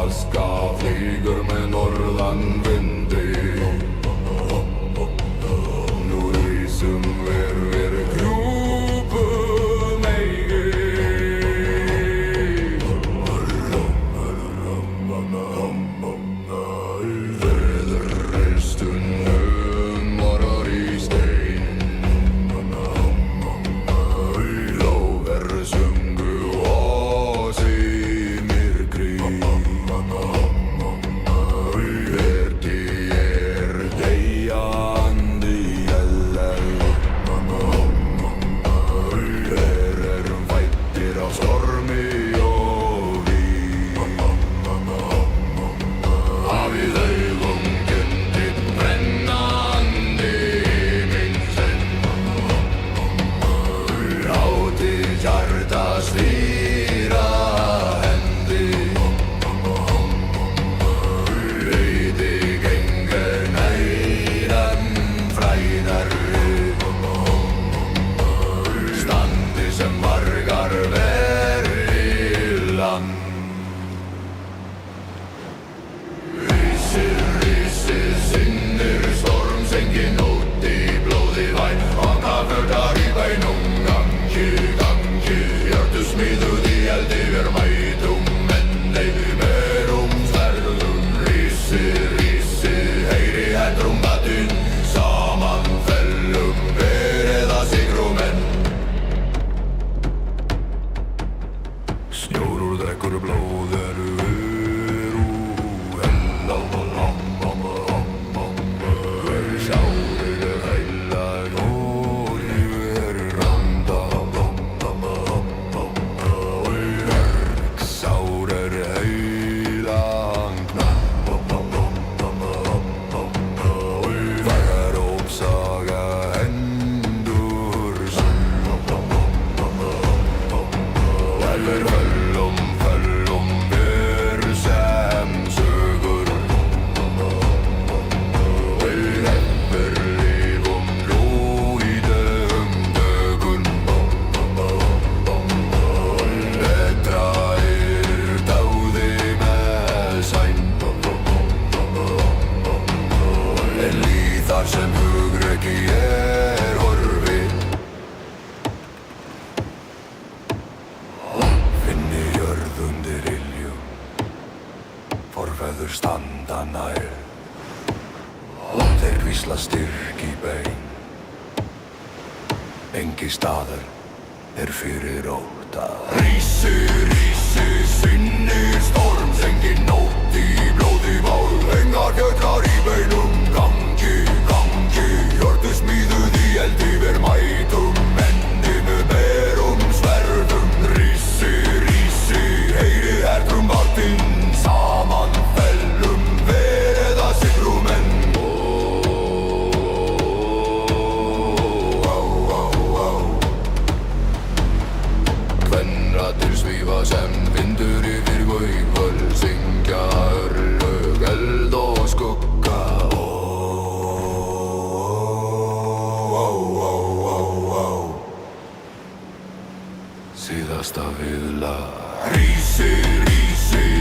aska flyger med norðanvindi. Nú rísum við krjúpum eigi. Veðurreistunum varar í stein. Lóver sungu oss í myrkri. Verdi deyjandi ellel. Erum fæddir af stormi og víg. Hafið augum gundið brennandi himinsinn. Látið hjarta stýra hendi. Veiði gengur nær fræðari. Standi sem margar veri land. Rísir, sinnir storms, engin nótt í blóði væn. Vanafördar í bænum, gangi, hjörtusmíðuð í eldi, við mætum enni, berum sverðum. Rísir, heyri hetrum saman fellum, verið að sigrum enn. Snjór drekkur blóð eru sjálfur heilag og ég randa. Bergsár heilagna. Verópsaga hendur sinn. Velur föllum ver sem sögur. Hefur lífum lúidum dögun. Betra dáði með sæn. En líðar sem hugrekki horfi. Finni jörð undir ilju. Forfeður standa nær. Þeir vísla styrk í bein. Engi staður fyrir ótta. Rísir, sinnir storms, engin nótt í blóði vál. Engar fjötrar í beinum, gangi, hjörtusmíðuð í eldi, við mætum enninu, berum sverðum. Rísir, heyri hetrum saman fellum, verið að sigrum enn. Kvenraddir svífa sem vindur yfir gaukvöld, syngja örlög, eld og skugga. Síðasta viðla. Rísir,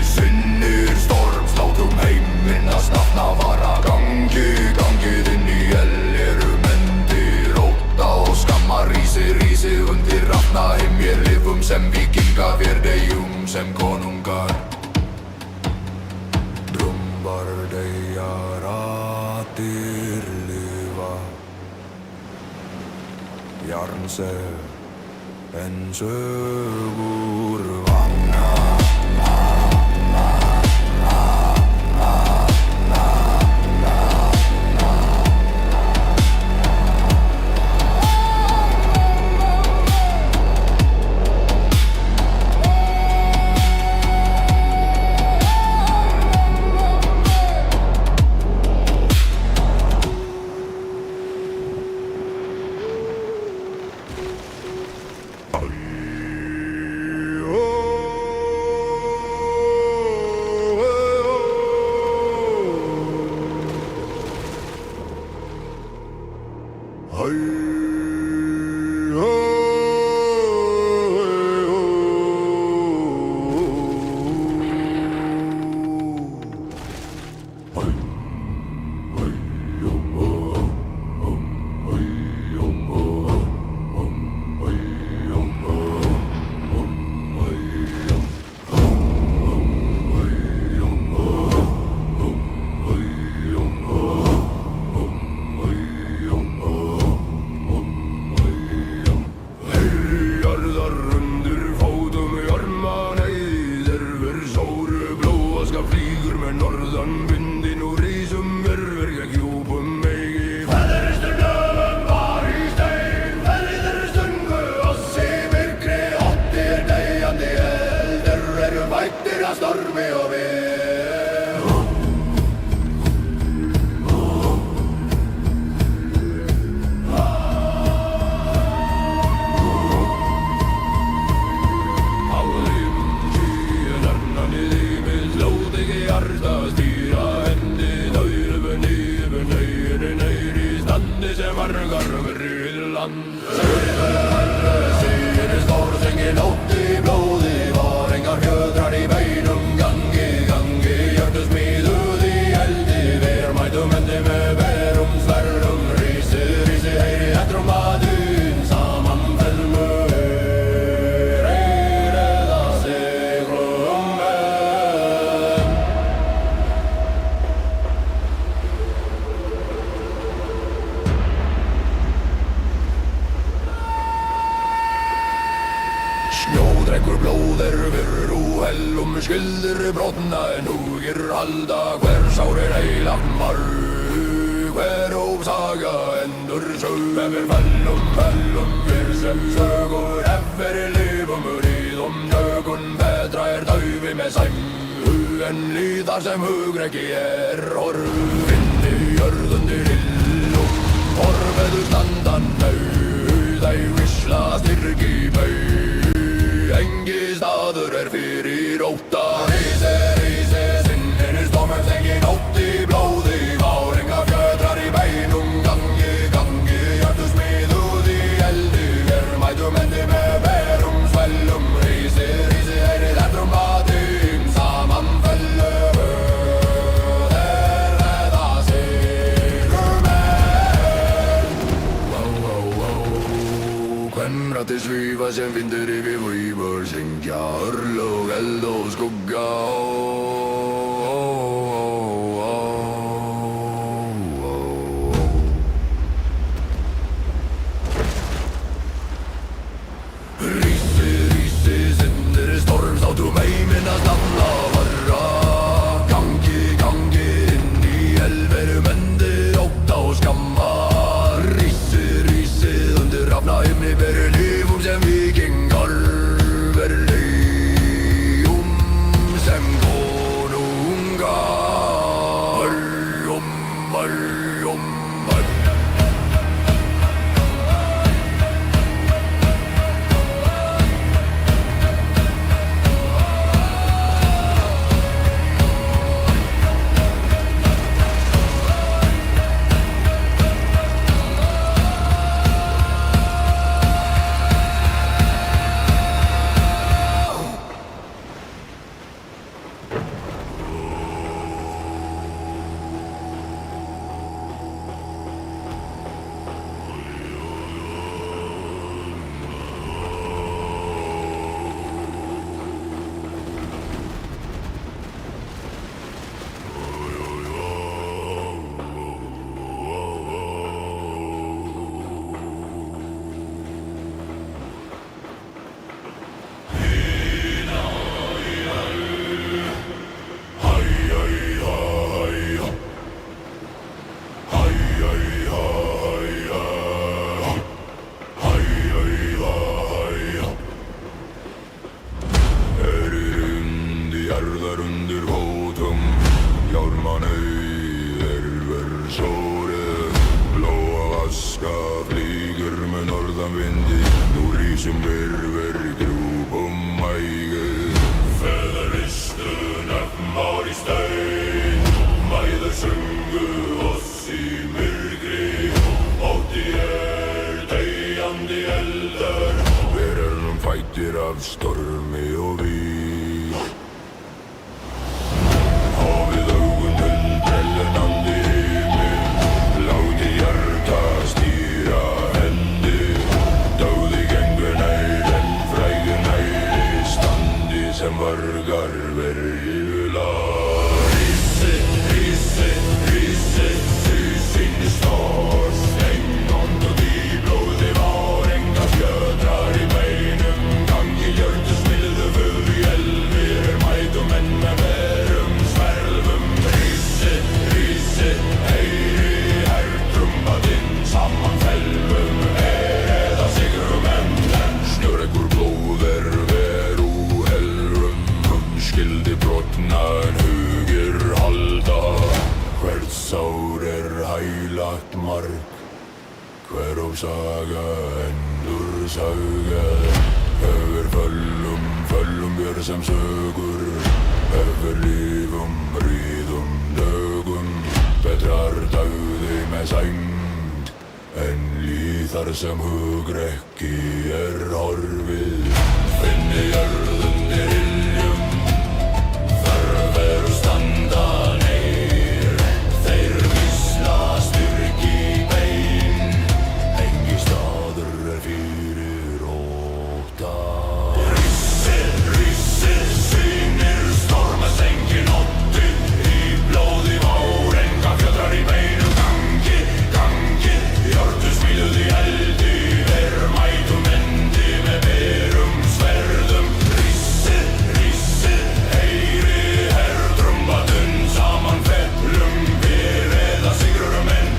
sinnir storms, látum heiminn að snafna vara. Gangið inn í ell, erum endir ótta og skamma. Rísi undir Rafnaheim, vér lifum sem víkinga, vér deyjum sem konungar. Drumbar deyja, ratir lifa. Jarnsef en sögur vanna. Blåaska flýgur með norðan vindin og rísum verður gegn djúpum eigi. Feðristur döfum var í stein, feðriður stungu oss í myrkri. Óttir deyjandi eldur eru vættir að stormi og við. Snjódrekkur blóðir virru hellum skildir brotna en hugir halda hver sárir heilagt marg hver ósaga endur sög efir fellum fyrr sem sögur efir lifum ríðum dögun betra daufi með sæm en líðar sem hugrekki horfinn í jörðundir illum horfeðu standan nau þau visla styrki bau engi staður fyrir ótta. Rísi, sinnir stormum þengin ótt í blóði váringa fjötrar í beinum gangi hjörtu smiðuð í eldi verðmætum endi með berum svellum Rísi, heyrið eftir matinn saman fellum reða sigur menn. Kvennrætti svífa sem vindur yfir víbur syngja örlög, eld og skugga Rísi, sinnir stormslátum heiminnast nafna varra gangi inn í elverum endir ótta og skamma Rísi, undir rafna himni berir lífum sem vikingar sem konungar sem verður í grúpum mægir. Feðristu nöfn var í stein, mæður sungu oss í myrkri. Ótti deyjandi eldar, við erum fættir af stormi og víg. Hafið augun til brellunandi himinn, láti hjarta stýra hendi. Dauði gengur nær en frægur næri standi sem vargar verjulega. Sín stór stengond og í blóði var enga fjötrar í beinum. Gangi hjörtu smilðu mark. Hverf saga endur saga. Öfur föllum björ sem sögur. Öfur lífum, ríðum, dögum. Betrar dagði með sæmd. En líðar sem hugrekki horfið. Finni jörðunni hyljum. Þarf standa neyr. Þeir vísla styrki bein. Engi staður fyrir ótta. Rísir, sýnir stormast engin ótti. Í blóði vár, enga fjöldrar í beinum gangi. Jörðu smíðuð í eldi, mætum endi með berum sverðum. Rísir, heyri herdrumbatun, saman fellum við eða sigrurum enn.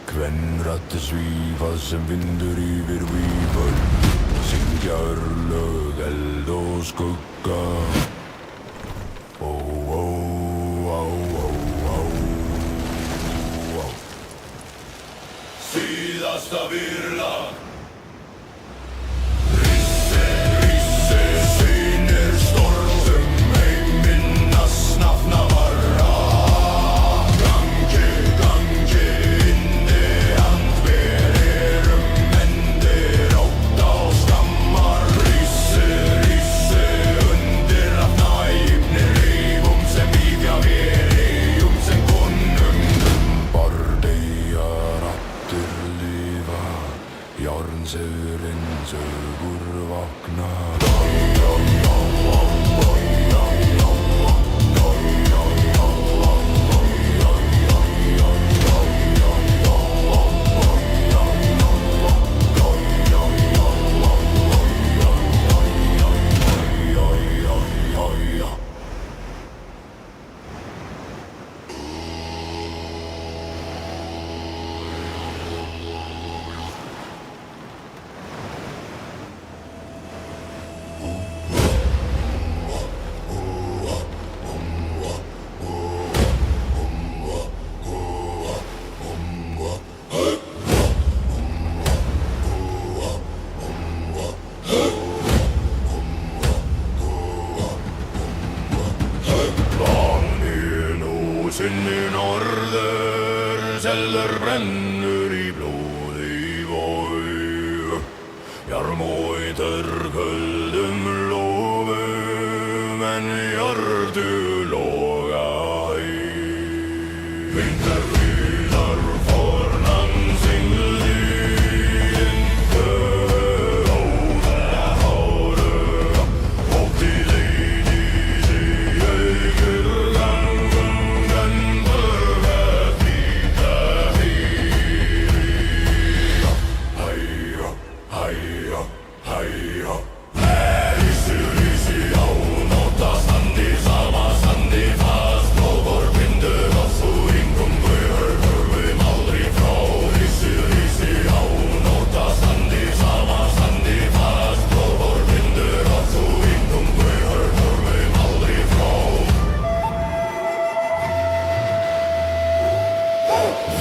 Kvenraddir svífa sem vindur yfir víföld, syngja örlög, eld og skugga. Síðasta virðlag. Rísir, sýnir stormum heiminn að snafna varra. Gangi, inni handberum endir ótta og skammar. Rísir, undir nafna íbnir lífum sem víkja við eyjum sem konungum. Bardeyja rattir lifa, járnsöðurinn sögur vakna. Sinni norður, selur brennur í blóði vói. Jarmóitur köldum lofum, en jördu loga hæ. Vinter víðar fornan singldýrin, óða háru, og til leidi sig augur gangum. Rísi á nóta standi sama standi fast. Blóðor bindur oss og engum höfum aldrei frá. Rísi á nóta standi sama standi fast. Blóðor bindur oss og engum höfum aldrei frá.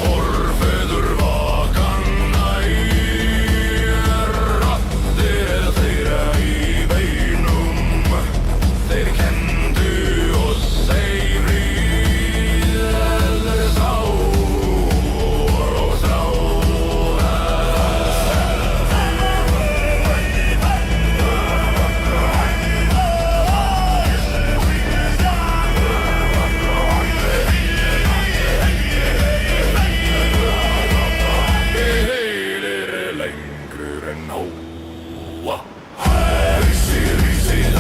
Forfeður vakan nær, rattir þeirra í beinum. Þeir kenndu oss ei fríð, eller sár og stráða. Heilir lengur en nóa. Rísi á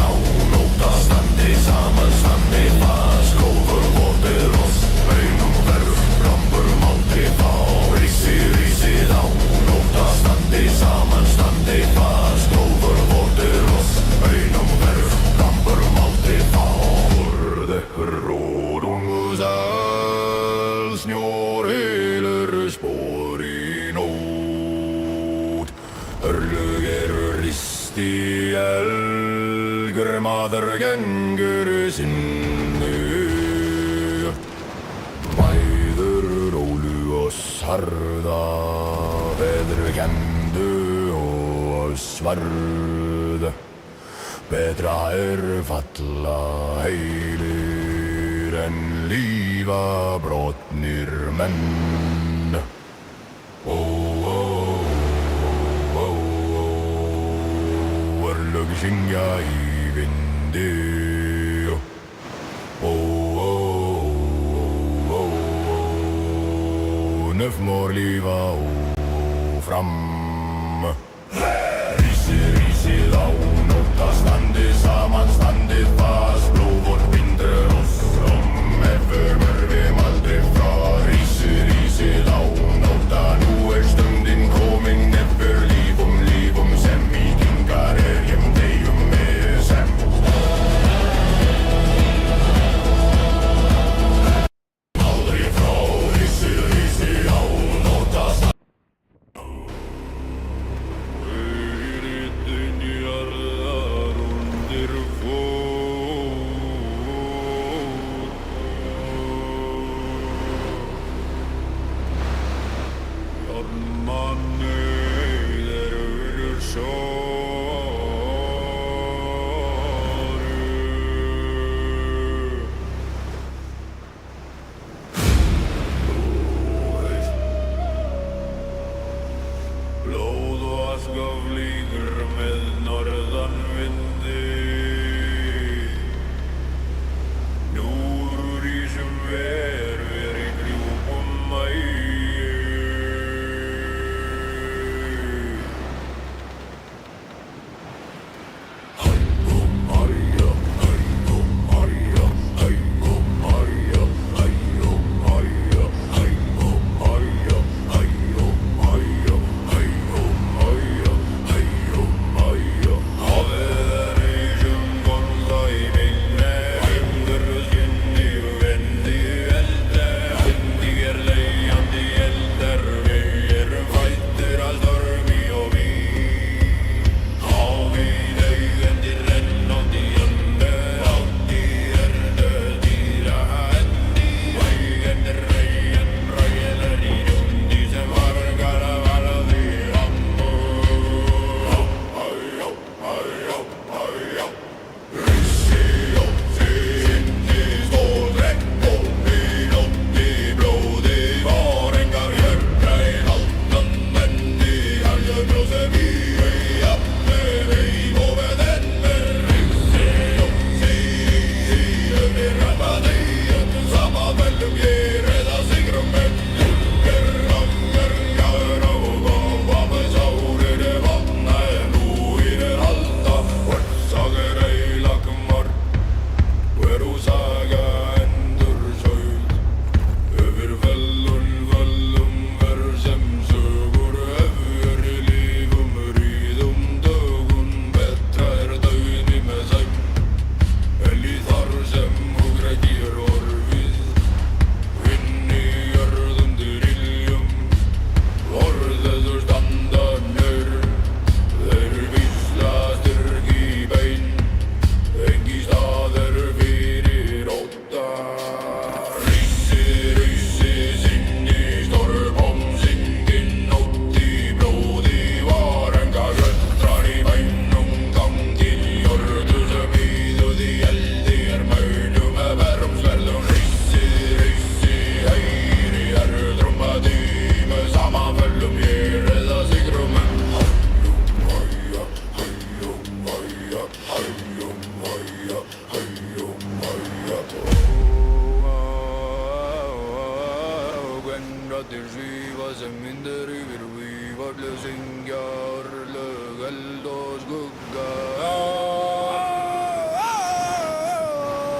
nóta standi saman standi fast. Góður vortir oss, beinum verður rambur mátti fá. Rísi á nóta standi saman standi fast. Góður vortir oss, beinum verður rambur mátti fá. Vorður róðungusal, snjór hylur spór í nót. Örlög rist í elgur, maður gengur sinni. oss harða, veðurkenndu og svarð. Betra falla heilir en lífa brotnir menn. Örlög syngja í vindi. Nöfnmór lífa fram. Rísið á nóta, standið saman, standið fast. Blóð bindur oss mörfum aldrei frá. Rísið á nóta, nú stundin komin. Nefnur lífum sem víkingar deyjum með sem. Aldrei frá, rísið á nóta. Blóð og aska flýgur með norðan vindi. Nú rísum verður í gljúpum mæi.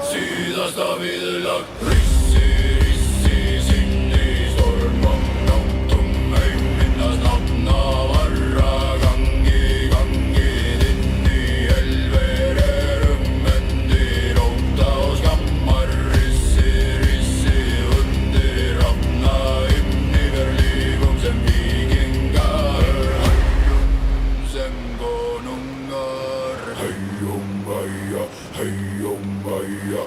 Síðasta viðlag, rissi, sinni, stormum, nóttum, minnast nafna varra, gangið inn í elver, mendir, óta og skammar, rissi, undir hafna, inn yfir lífum sem víkingar, hægjum sem konungar, hægjum bæja, hægjum bæja.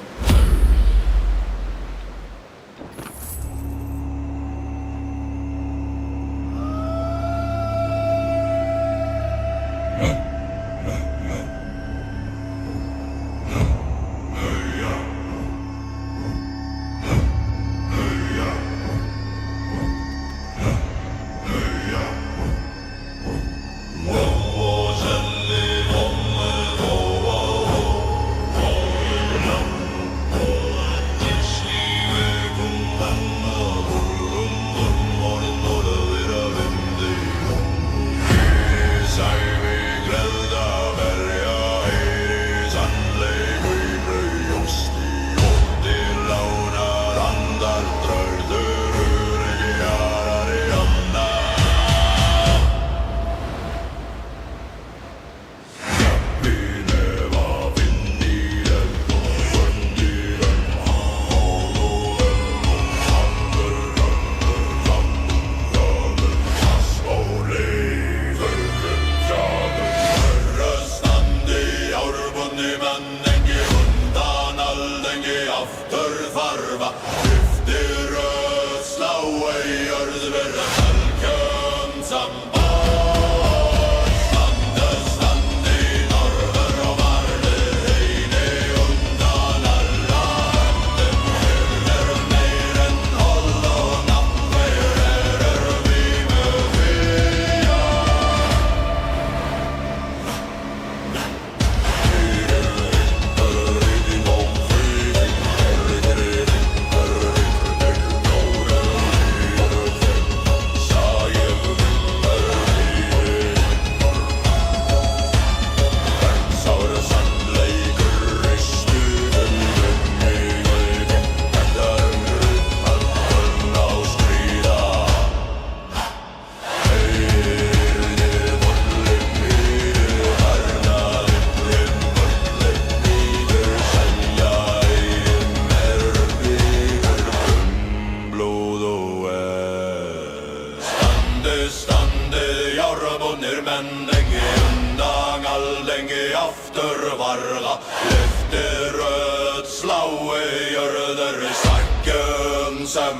verða. Lyfti rödd slái jörður sækjum sem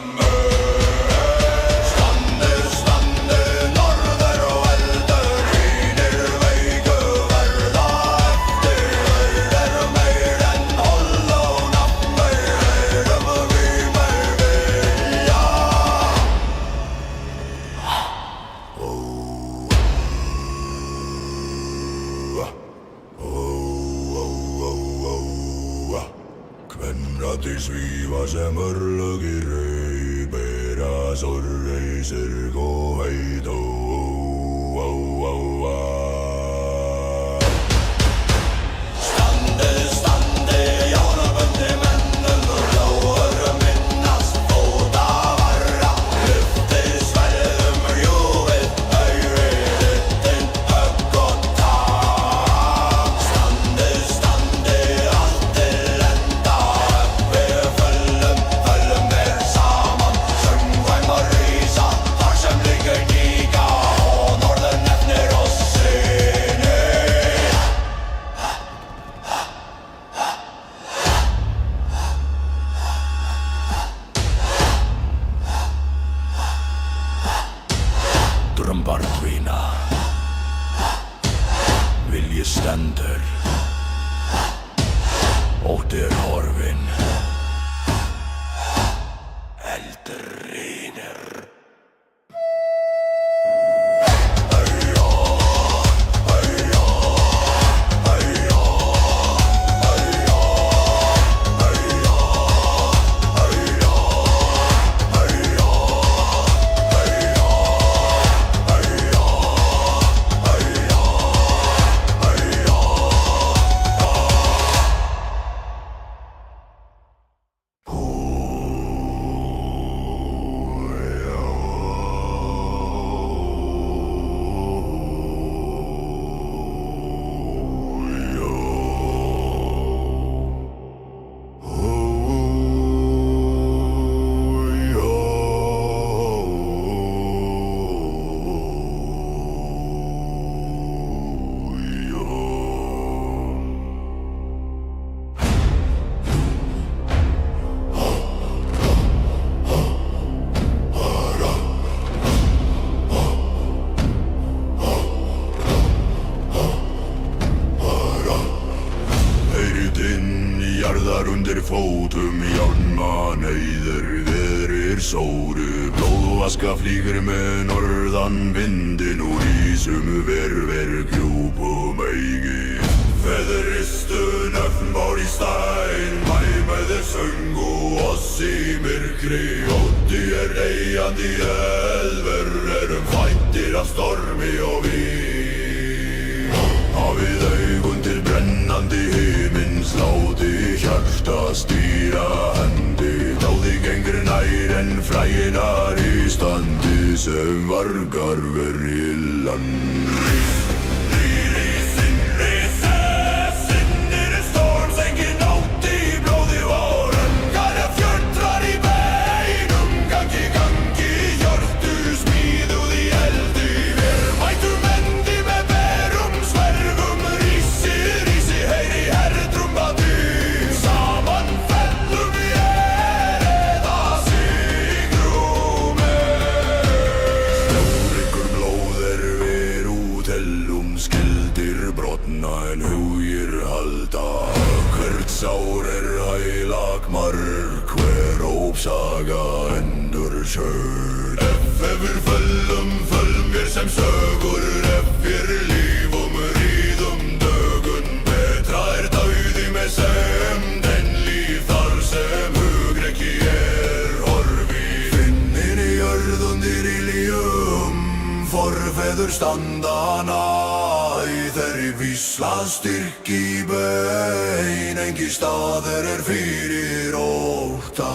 Kvenraddir svífa sem örlögir rau, bera sorreysir gå heit Standi, jánabundi mennum, lóur minnast fóta varra, lyfti sverðum rjúfið, auði ryttin högg og tak. Standi, allt til enda, við föllum mér saman, söngvæm að rísa, þar sem liggur líka, og norður nefnir oss syni. Drömbar dvína, vilji stendur, ótti horfinn, eldur rýnir. Jarðar undir fótum, járnmann eyður, veðrir sóru, blóðvaska flýgur með norðan vindin úr ísum verver kjúpum eigi. Feðristu nöfn bár í stæn, mæmæðir söng og oss í myrkri, ótti deyjandi elver, erum fættir af stormi og vín. Hafið augun til brennandi himins, láti hjarta stýra hendi, dáði gengur nær en fræginar í standi sem vargar verri land. En hugir halda, hvert sár heilagmark, hver ópsaga endur sögð. Við föllum mér sem sögur, við lífum ríðum dögun, betra dauði með semd en líf þar sem hugrekki horfi. Finnin í jörð undir iljum, forfeður standa þeirri vísla styrk í bein, engi staður fyrir ótta.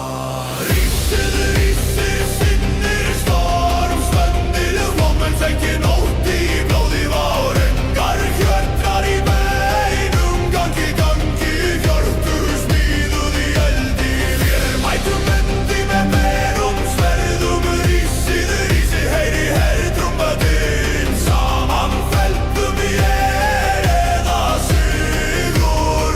Rísið, sinnir storm, spöndið vopn fengi nótt í blóði vár, engar hjörtrar í beinum, gangi, hjörtu smíðuð í eldi. Við mætum endi með berum sverðum, rísið, heyri hertrúmbatinn, saman feldum í eða sigur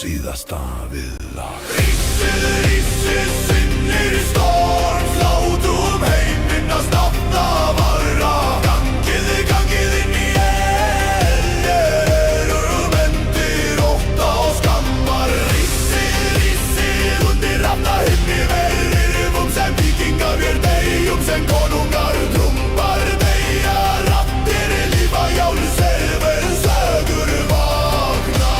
síðasta viðlag. Rísið sinnir storms, látum heiminn að stafna vara. Gangið inn í erum endir ótta og skammar. Rísið undir rafna himni verðum sem vikingar vér deyjum sem konungar. Trumpar deyja rattir lífa jálu sefur sögur vakna.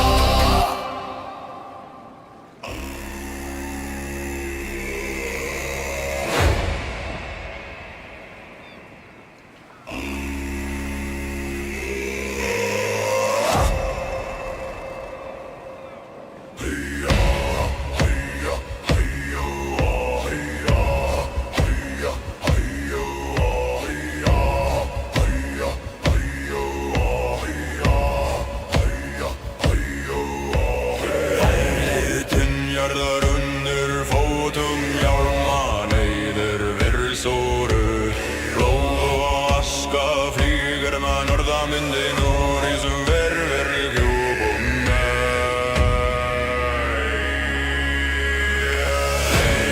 Jarðar undir fótum hjálma neyðir virðsóru. Blóð og aska flýgur með norðamyndin og rísum verður hjúbum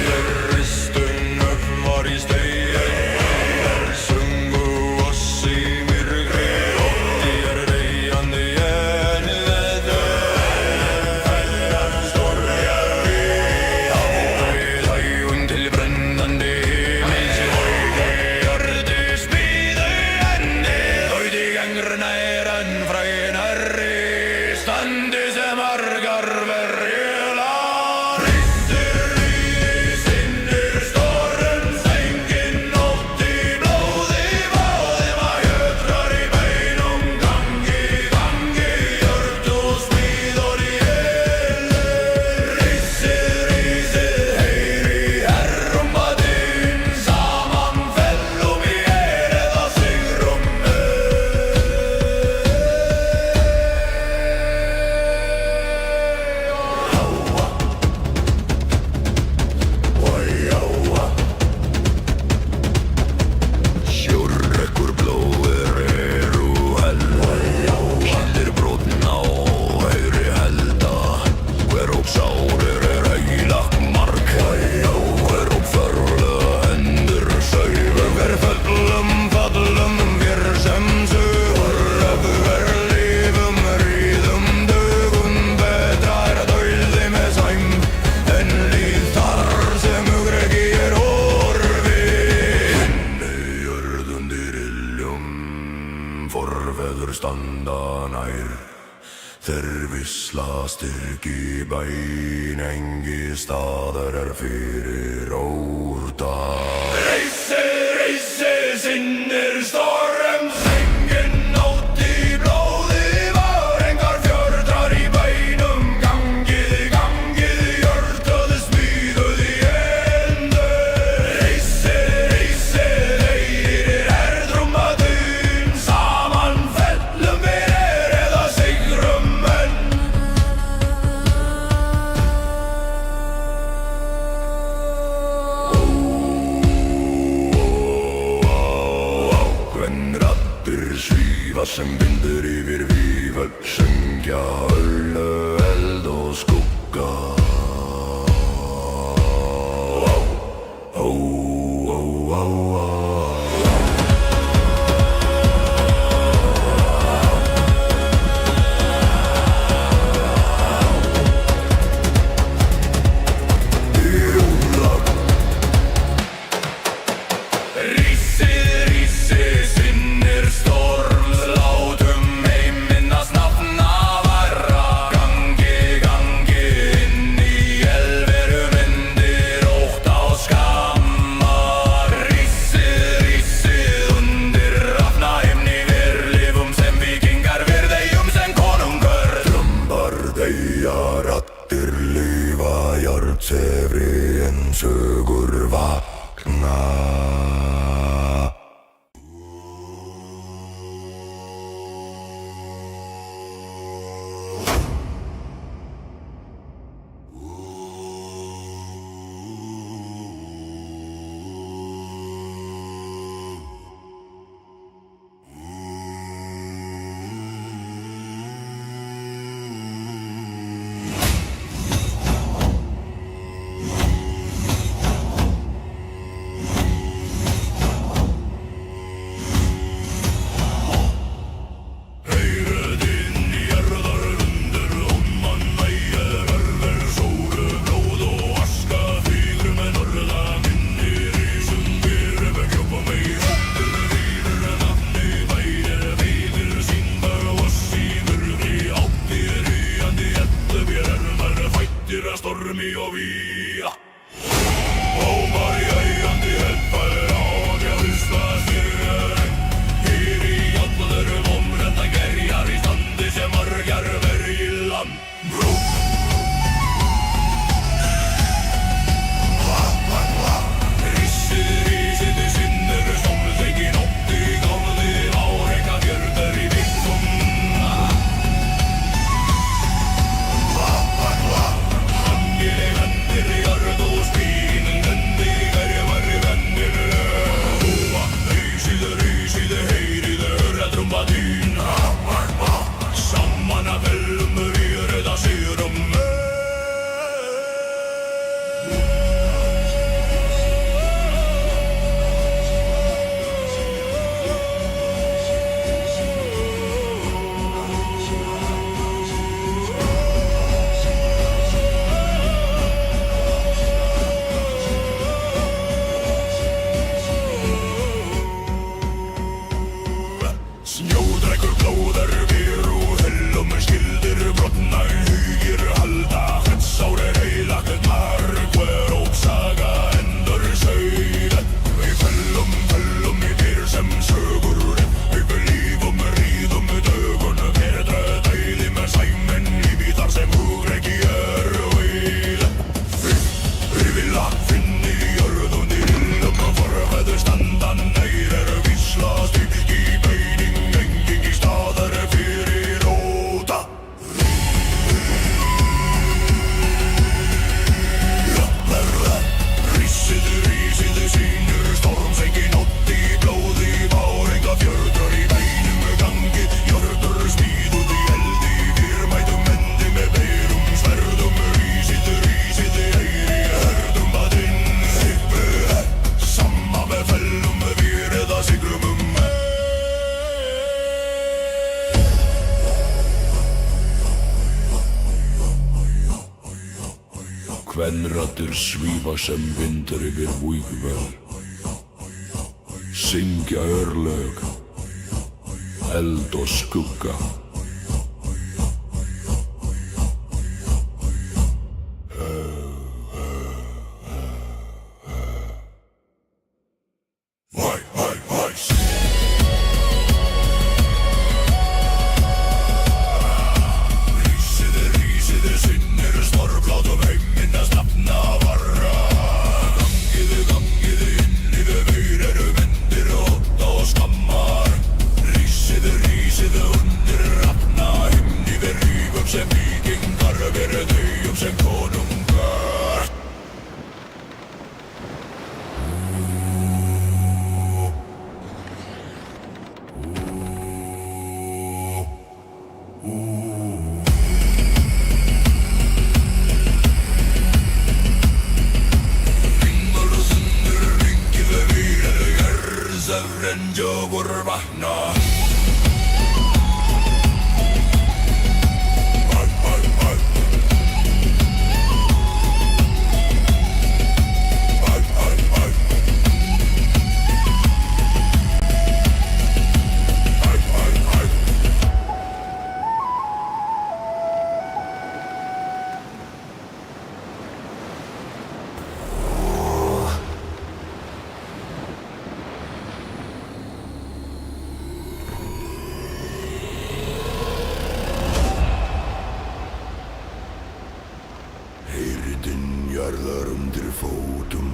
Þeir ristun upp var í stegin, sungu oss í myrkri. Ótti deyjandi standi sem margar verjular. Rísir sinnir storms, engin nótt í blóði báðum að jötrar í beinum. Gangi, hjört og smíðor í elur. Rísið, heyri herrum að þinn, saman fellum í eða sigrum forveður standa nær. Þeir visla styrk í bæn, engi staðar fyrir óta. Rísið sinnir storms, engin nótt í blóði var. Engar fjörðar í bænum. Gangið, hjörtuð smíðuð í endur. Rísið, heyrir herðrum að þinn, saman fellum við eða sigrum enn. Hvern raddir svífa sem vindur yfir víföll, syngja öllu, eld og skugga. Rísið sinnir storms, látum heiminn að snafna varra. Gangi inn í elverum endir ótta og skammar. Rísið undir rafna himni við lifum sem vikingar, við deyjum sem konungar. Trumpar deyja rattir lifa, jarðsefri en sögur vakna. stormi og vía. Ómar í ægjandi helfæri át, ég hlusta styrjöring. Hér í allurum omrenda gerjar í standi sem margar vergi land. Snjódrekkur blóðar við og hellum skildir brotna hugir halda hretsár heilagt marg hver og saga endur sauð við fellum í dyr sem sögur við lífum ríðum dögun betra dæði með sæmen lífi þar sem hugrekki vil rivilla finni jörðun í lillum forfæðu standa neyrir vísla styrki Kvenraddir svífa sem vindur yfir vígvöll syngja örlög, eld og skugga. Renjogur vakna. Jarðar undir fótum,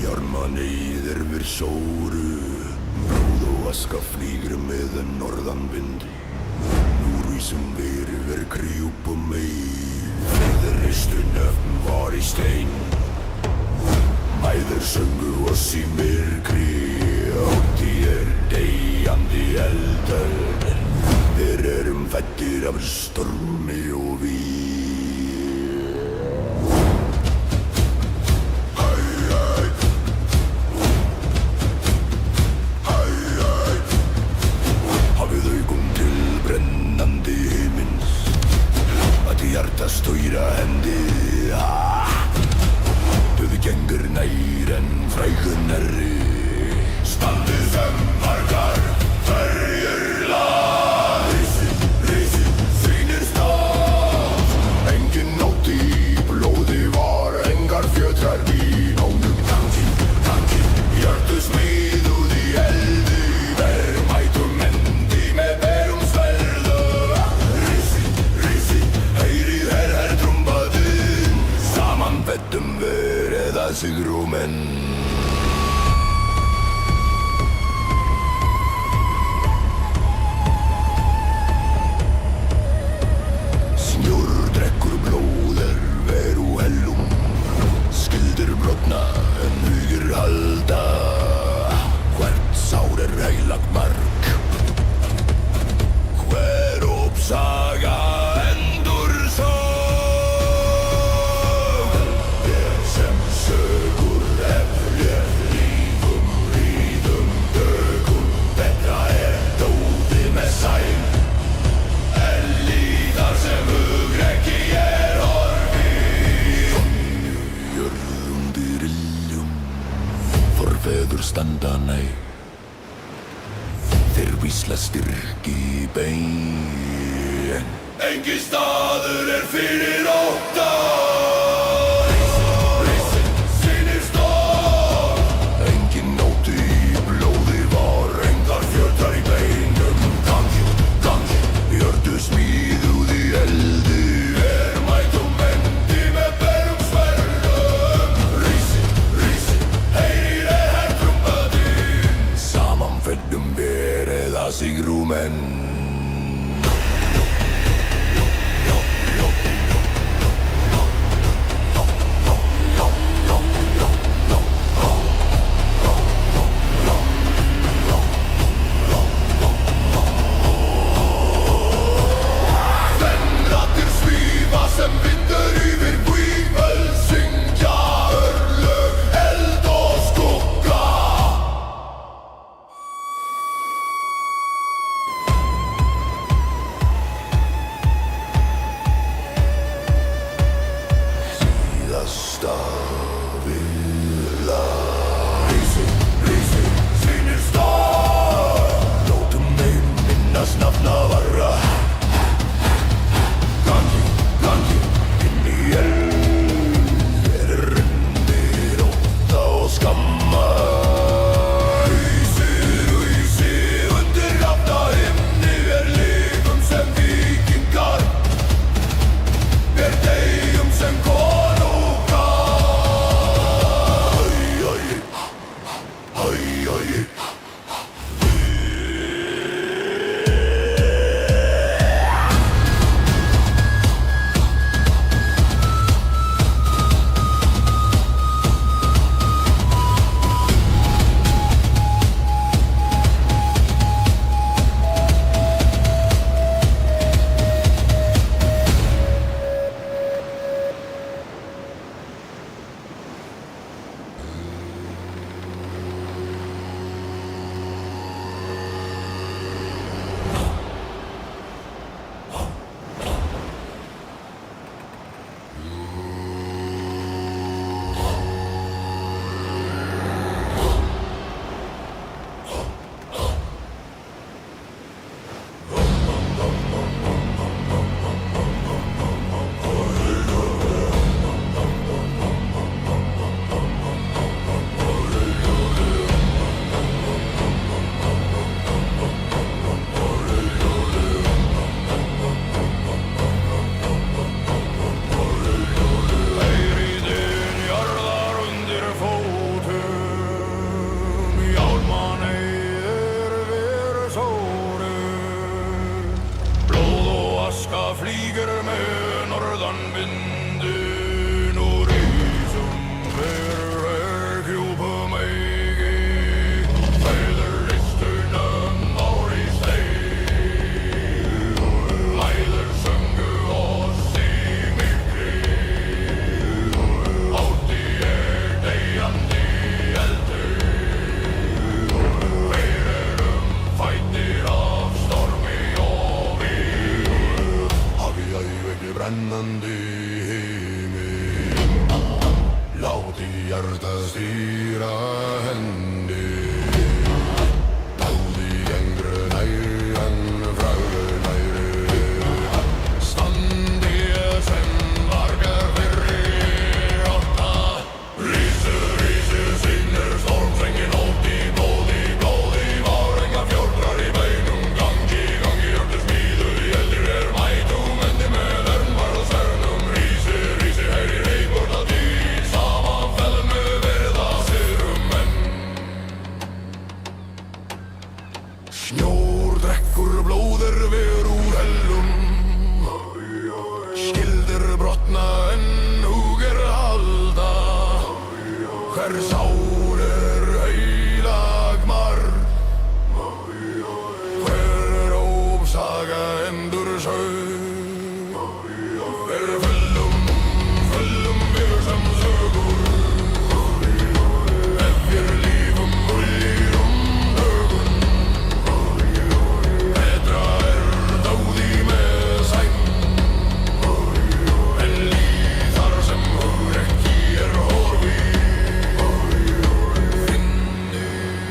jarma neyðir við sóru, bróð og aska flýgur með norðanvind. Nú rísum við yfir krjúpum mei, friðristu nöfn var í stein. Mæður söngu oss í myrkri, ótti deyjandi eldar. Við erum fæddir af stormi og víg. Stöyra hendi Döði gengur nær en frægur nærri Standið sem margar ferjur lað Rísi, þínir stað Engin nótt í blóð sigrumen. Snjór drekkur blóðir veru hellum, skildir brotna en hugir halda, hvert sár heilagt mark, hver uppsaga endur sög. Ég sem sögur ég lífum ríðum dögum, betra dóði með sæl, en líðar sem hugrekki horfið. Jörð undir iljum, forfeður standa næg, þeir vísla styrki í bein. Engin staður fyrir ótta. Risinn sýnir storm. Engin nóti í blóði var, engar fjötrar í beinum. Gangi, hjörtu smíðuð í eldi, mætum vendi með berum sverðum. Risinn, heyrir hertrúmbadinn, saman fellum verið að sigrumen. Sem vindur yfir Vível, syngja örlög, eld og skugga. Síðasta vila. Risinn sýnir storm. Látum þeim minnast nafna varra. Gangi, inn í eld, rundir ótta og skamma. Ísi, undir rafna himni, lifum sem víkingar, deyjum sem konungar. Hæ. Flýgur með norðanvindin og rísum fyrir hjúpum eigi. Fæður ristunum ári steig, æður söngu oss í myrkri. Átti deyjandi eldur, verum fætir af stormi og víg. Brennandi heiminn, láti hjartað stýra hendi. Dáði gengru nær en frægru næri, standi sem vargar fyrir ótta. Rísu, sinnur stormsengin óti, blóði var, engar fjordrar í beinum. Gangi, hjörtu smíðuð í eldir mætum vendi með sverðum. Rísi, heyrir heimurna dýr, saman fellum við Hver sál heilag marg Hver ópsaga endur sög Hver föllum við sem sögur Ef við lífum viljum högun Betra dáði með sæng En líð þar sem hugrekki horfi Finni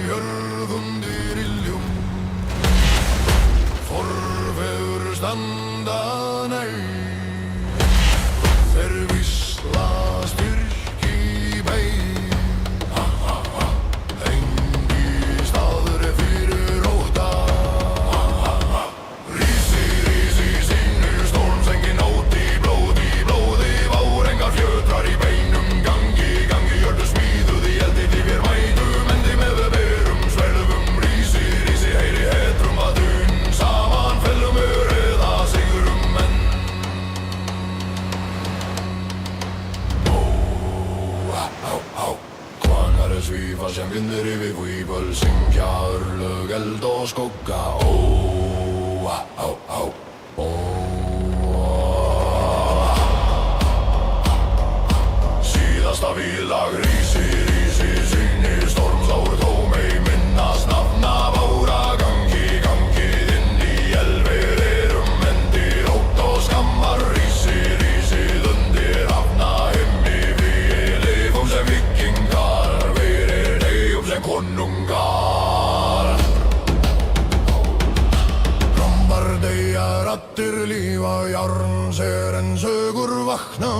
jörð undir iljum Forfeður standa næg Þeir vísla styrki bein Engi staður fyrir ótta Rísi, sínir storms engin óti blóði Várengar fjötrar í beinum Gangi, jörðu smíðuð í eldi Lífir mætum, endi með við berum Sverðum, rísi, heyri hetrum að dun Saman fellum við eða sigurum enn Kvanar svífa sem vindur yfir víböl Syngja örlög, eld og skugga Síðasta vílag rísi, sýnir storms ár tómei Minnast nafna bára gangi inn í elvir endir ótt og skammar Rísi, undir hafna himmi Við lifum sem vikingar Fyrir deyjum sem konungar Rambar deyja rattir lífa Jarn ser en sögur vakna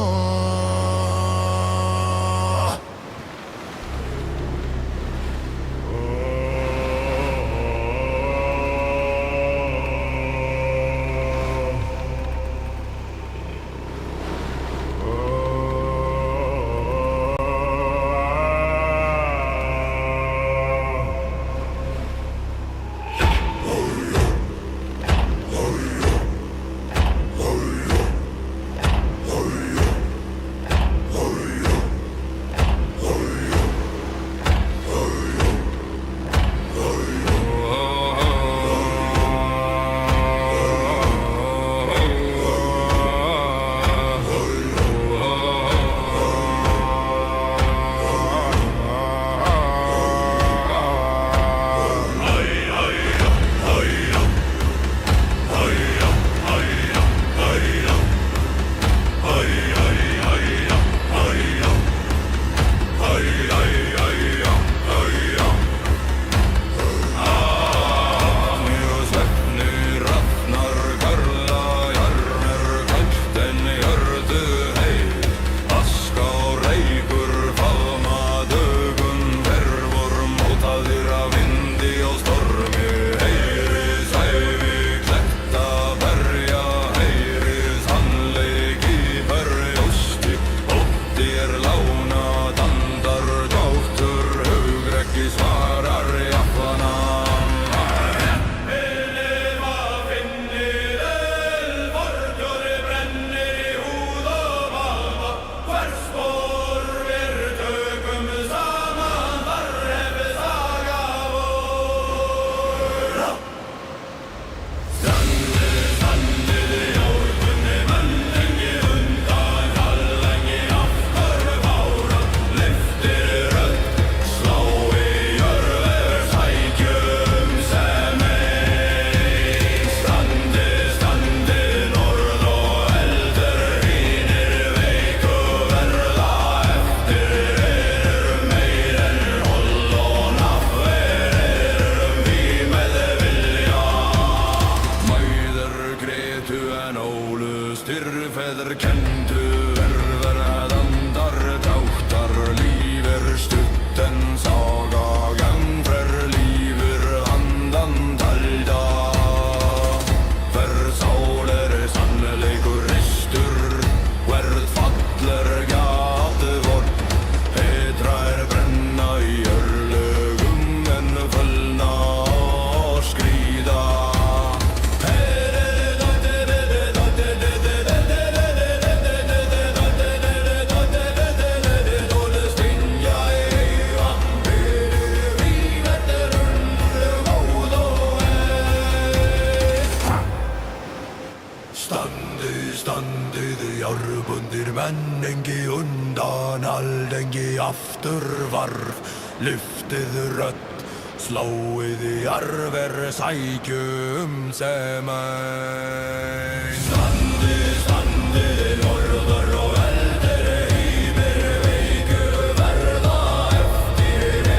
Jarðbundir menn engi undan, aldengi afturvarf, lyftið rödd, sláið í arver, sækjum sem ein. Standið, standið, norður og eldir, heimir veiku verða eftir,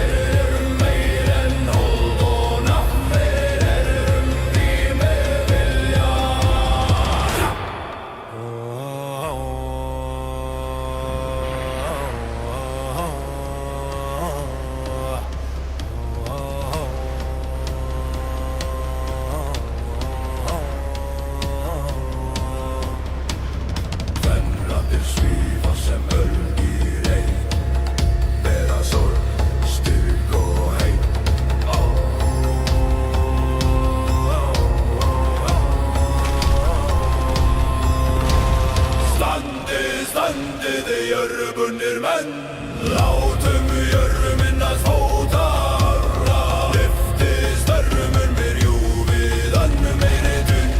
meir en hold og nafnir, rými vilja. Kvenrarnir svífa sem ölgir ein, bera sorg, styrk og heim. Standið, standið, þið jarðbundnir menn, látum jörðu minnast fótara. Lyftið störmur mér júfið, önnum meiri tunn,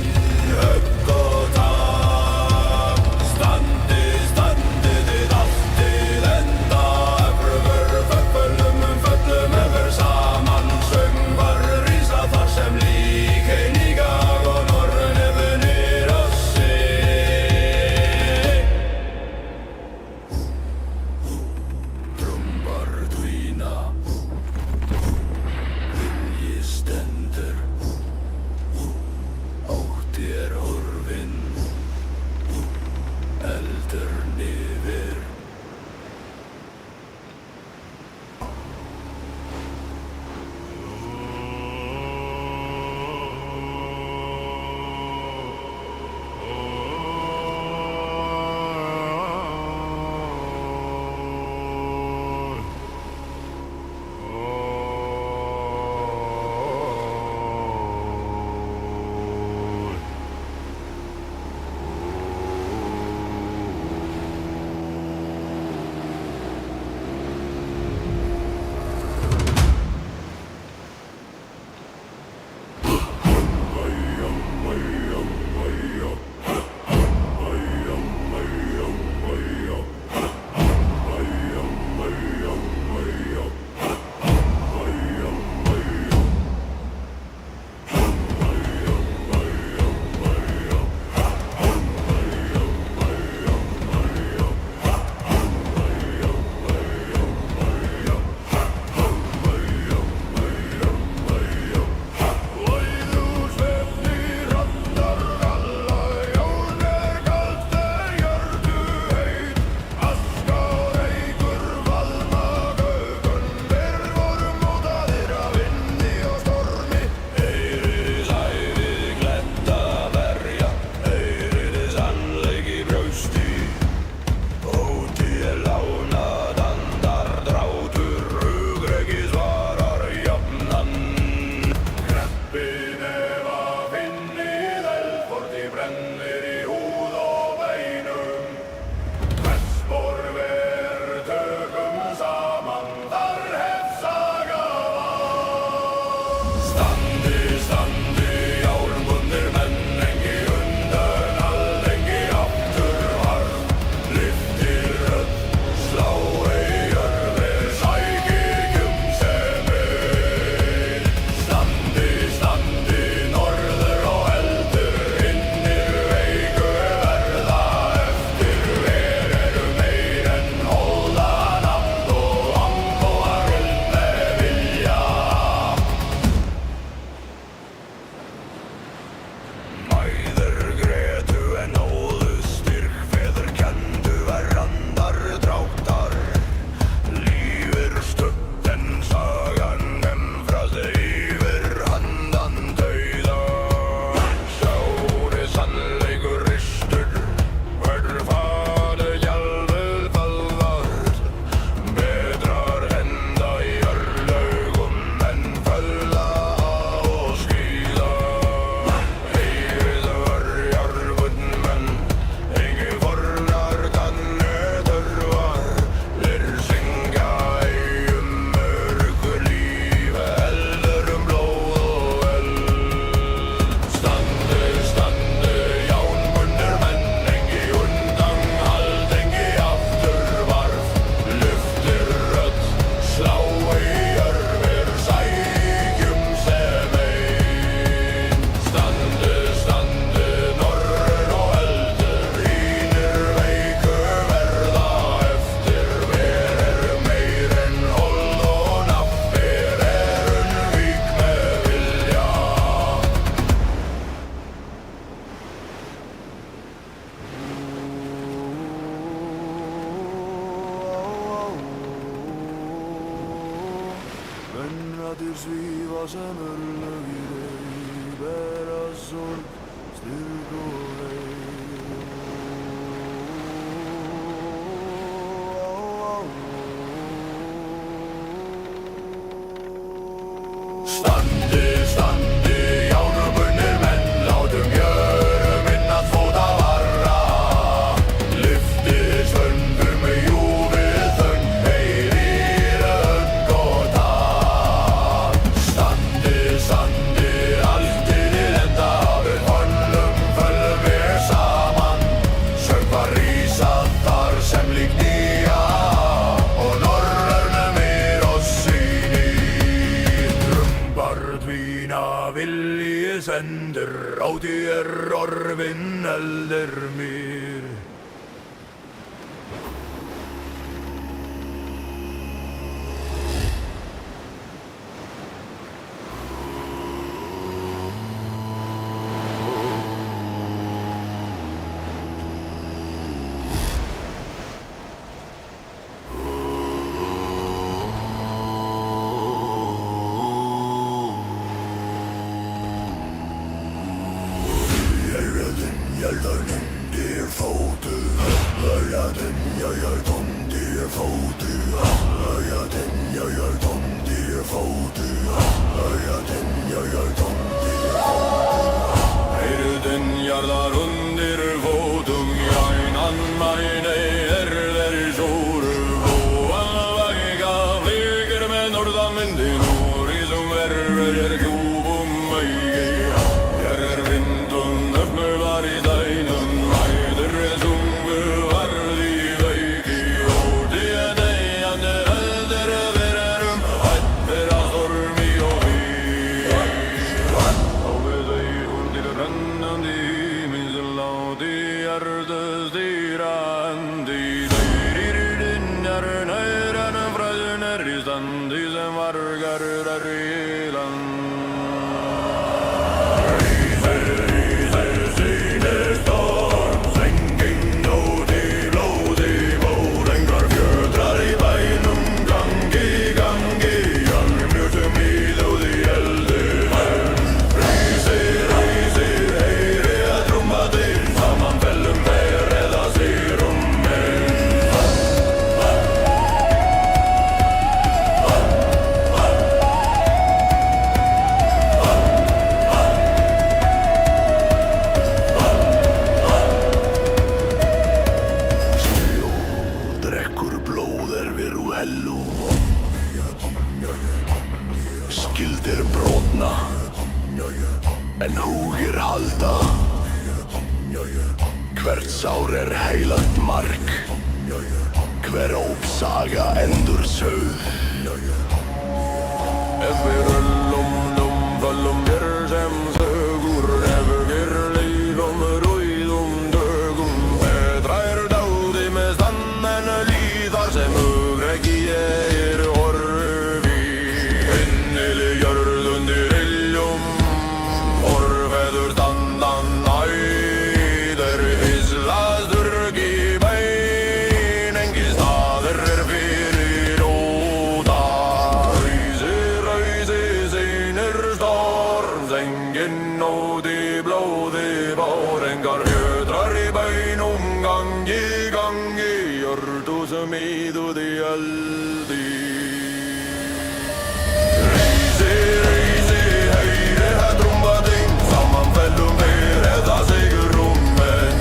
högg og tap. Standið, standið, þið alltið enda, öfrumur, föllum öfur saman. Söngvar rísa þar sem lík einigag og nornefnir ossi. Trombar dvína, vilji stendur, ótti horfinn, eldur nifir. Himnaðir svífa sem örlögir ei, bera sorg, styrk og Standi, standi, járnbundnir menn, látum gjörum inn að fóta varra. Lyftir svöngur með júfið þögn, heyrir ögn og tal. Standi, standi, allt til enda, við höllum við saman. Söngvar rísa þar sem lík nýja, og norrönnum oss sýnir. Dvína viljið sendir, áti orfinn eldir mér. Jörðin undir fótu, jörðin undir fótu, jörðin undir fótu, jörðin undir fótu. Heyrðin jarðar undir fótum, jænan mæni þeir sjóru. Váanvæga flygir með norðanvindin, og rísum verður djúpum vægi. Vindun öfnular í dænum, æður sungu varð í veiki. Ótíð deyjandi heldur verum, hættir að stormi og víg. Á við þeir undir rennandi himins, láti hjarta stýra hendi. Þeir dynjar nær en fræðin í standi, sem vargar í land. Skildir brotna, en hugir halda. Hvert sár heilagt mark, hver ópsaga endur sögð. Ef við röllum föllum sem sögur, ef við lífum rauðum dögum. Betra dáði með stann en líðar sem hugrekki horfi. Innileg jörð undir iljum, orfeður standan æðir. Íslasturk í bein, engi staður fyrir óta. Ræsi, seinir storms, engin nóti blóði bár. Engar fjötrar í beinum, gangi, jördu sem íðuð í eldi. Rísi, heyri það trúmbating, saman fellum við eða sigur menn.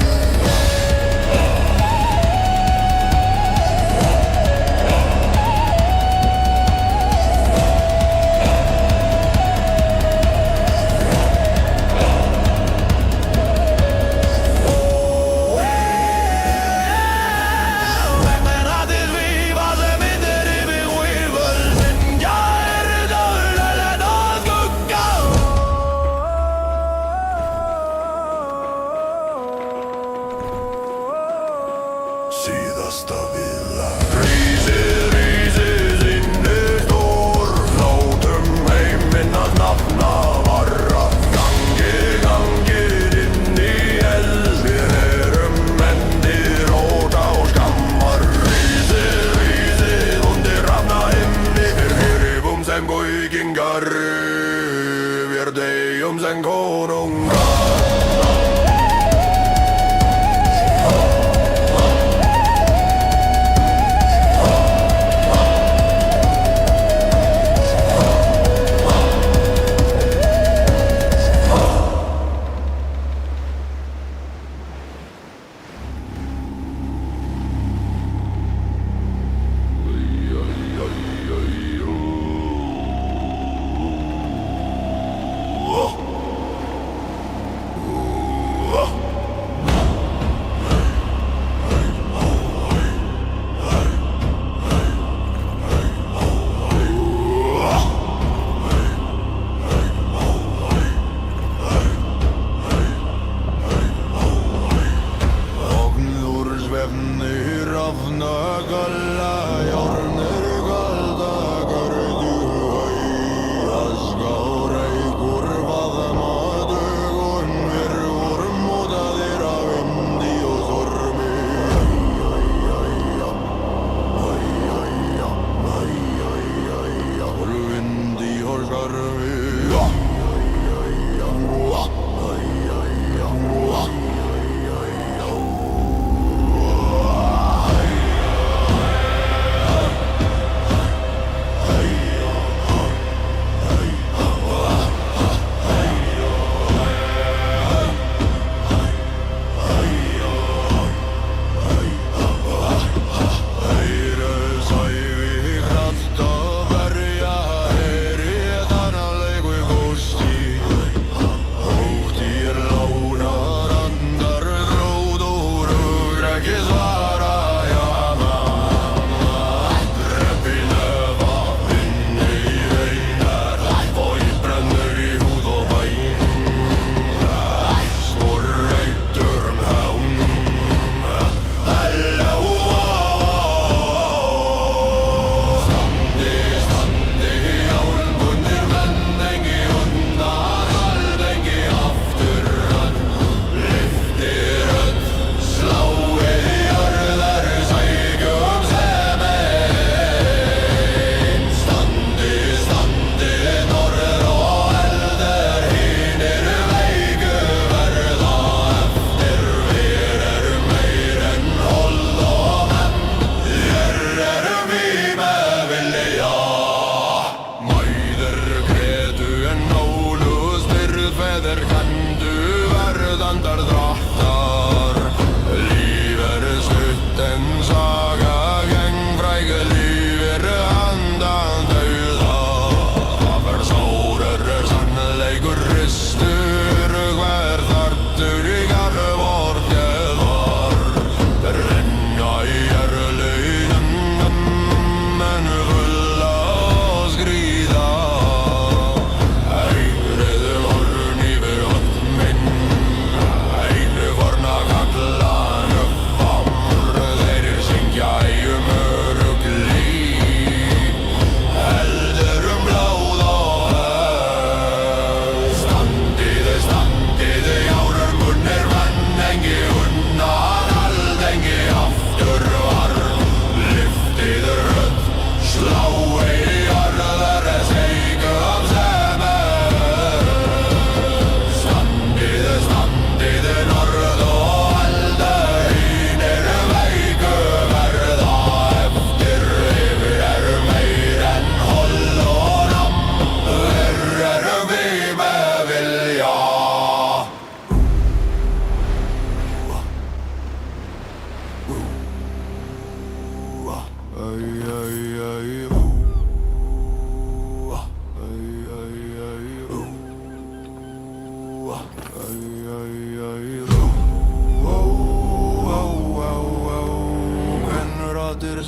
Síðasta vila. Rísi, sinnir stór, látum heiminn að nafna varra. Gangið inn í eld, við erum mendir óta og skammar. Rísi, undir rafna himni, við hrifum sem gaukinga nefnir rafna galla, járnir galda, görðu hæ, aska og reykur, faðmadugun, við vorum mótaðir af vindi og stormi. Og vindi og skarfi.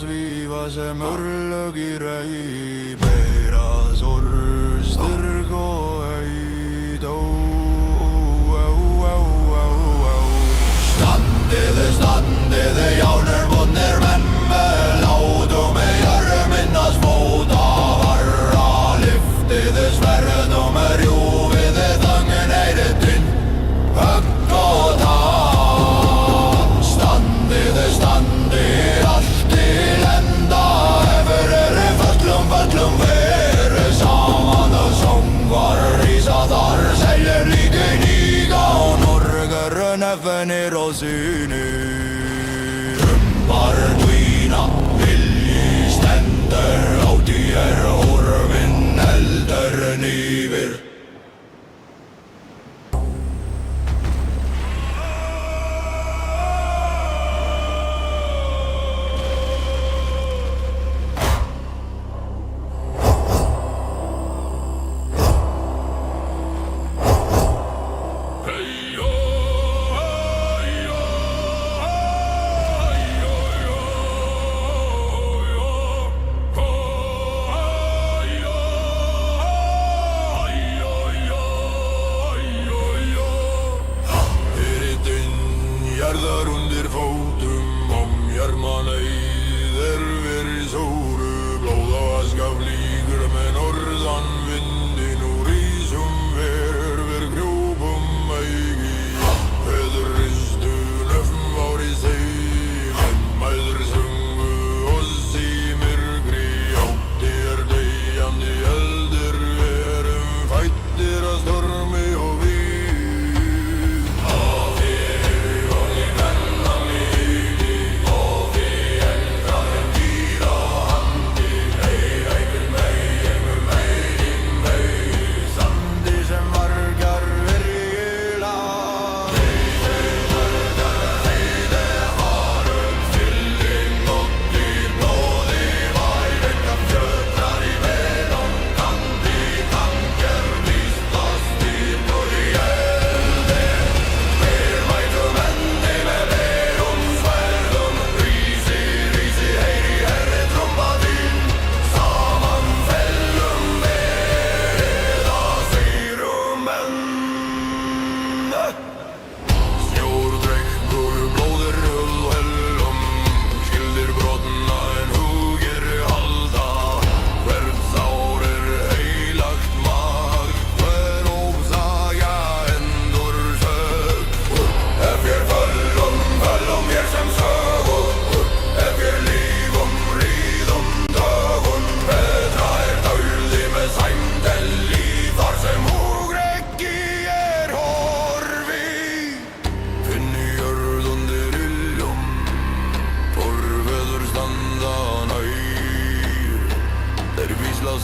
Svífa sem örlög í rey, bera sorg, styrk og heit. Standiði, járnir menn með látum í jörminnas fóta varra. Lyftiði sverðum, rjúfiði þangin eirið inn, högg og tap. Standiði, allt til enda, efur föllum verið saman og söngvar rísa þar, seljer líka í nýga og norgar nefnir og synir. Drömmar dvína, vilji stendur, áti horfinn eldur nýfir. Hey yo,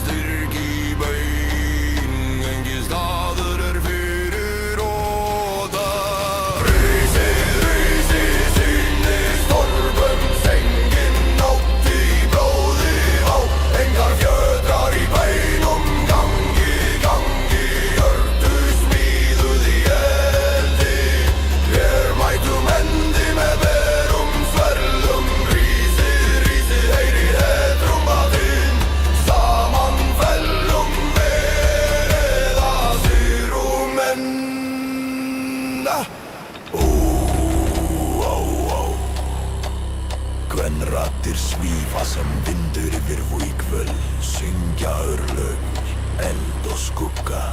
styrk í bein, engin staður fyrir óta. Risið, sýnir stormum, sengin nótt í blóði á, engar fjötrar í beinum, gangi, hjörtu smíðuð í eldi. Vér mætum hendi með berum sverðum, risið, heyrið hetrumbatinn, saman fellum verið að syrum enn. Kvenraddir svífa sem vindur yfir víkvöld, syngja örlög, eld og skugga.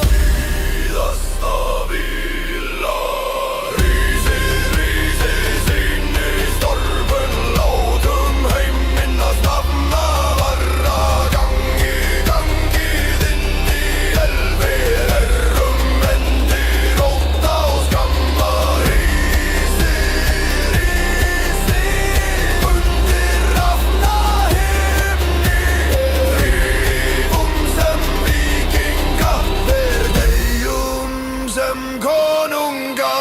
Síðasta vila, risið, sýnir stormum, látum heim minnast nafna varra. Gangið inn í elfir, herrum endir ótta og skamma. Risið, undir rafna himni, rífum sem víkinga, deyjum sem konunga.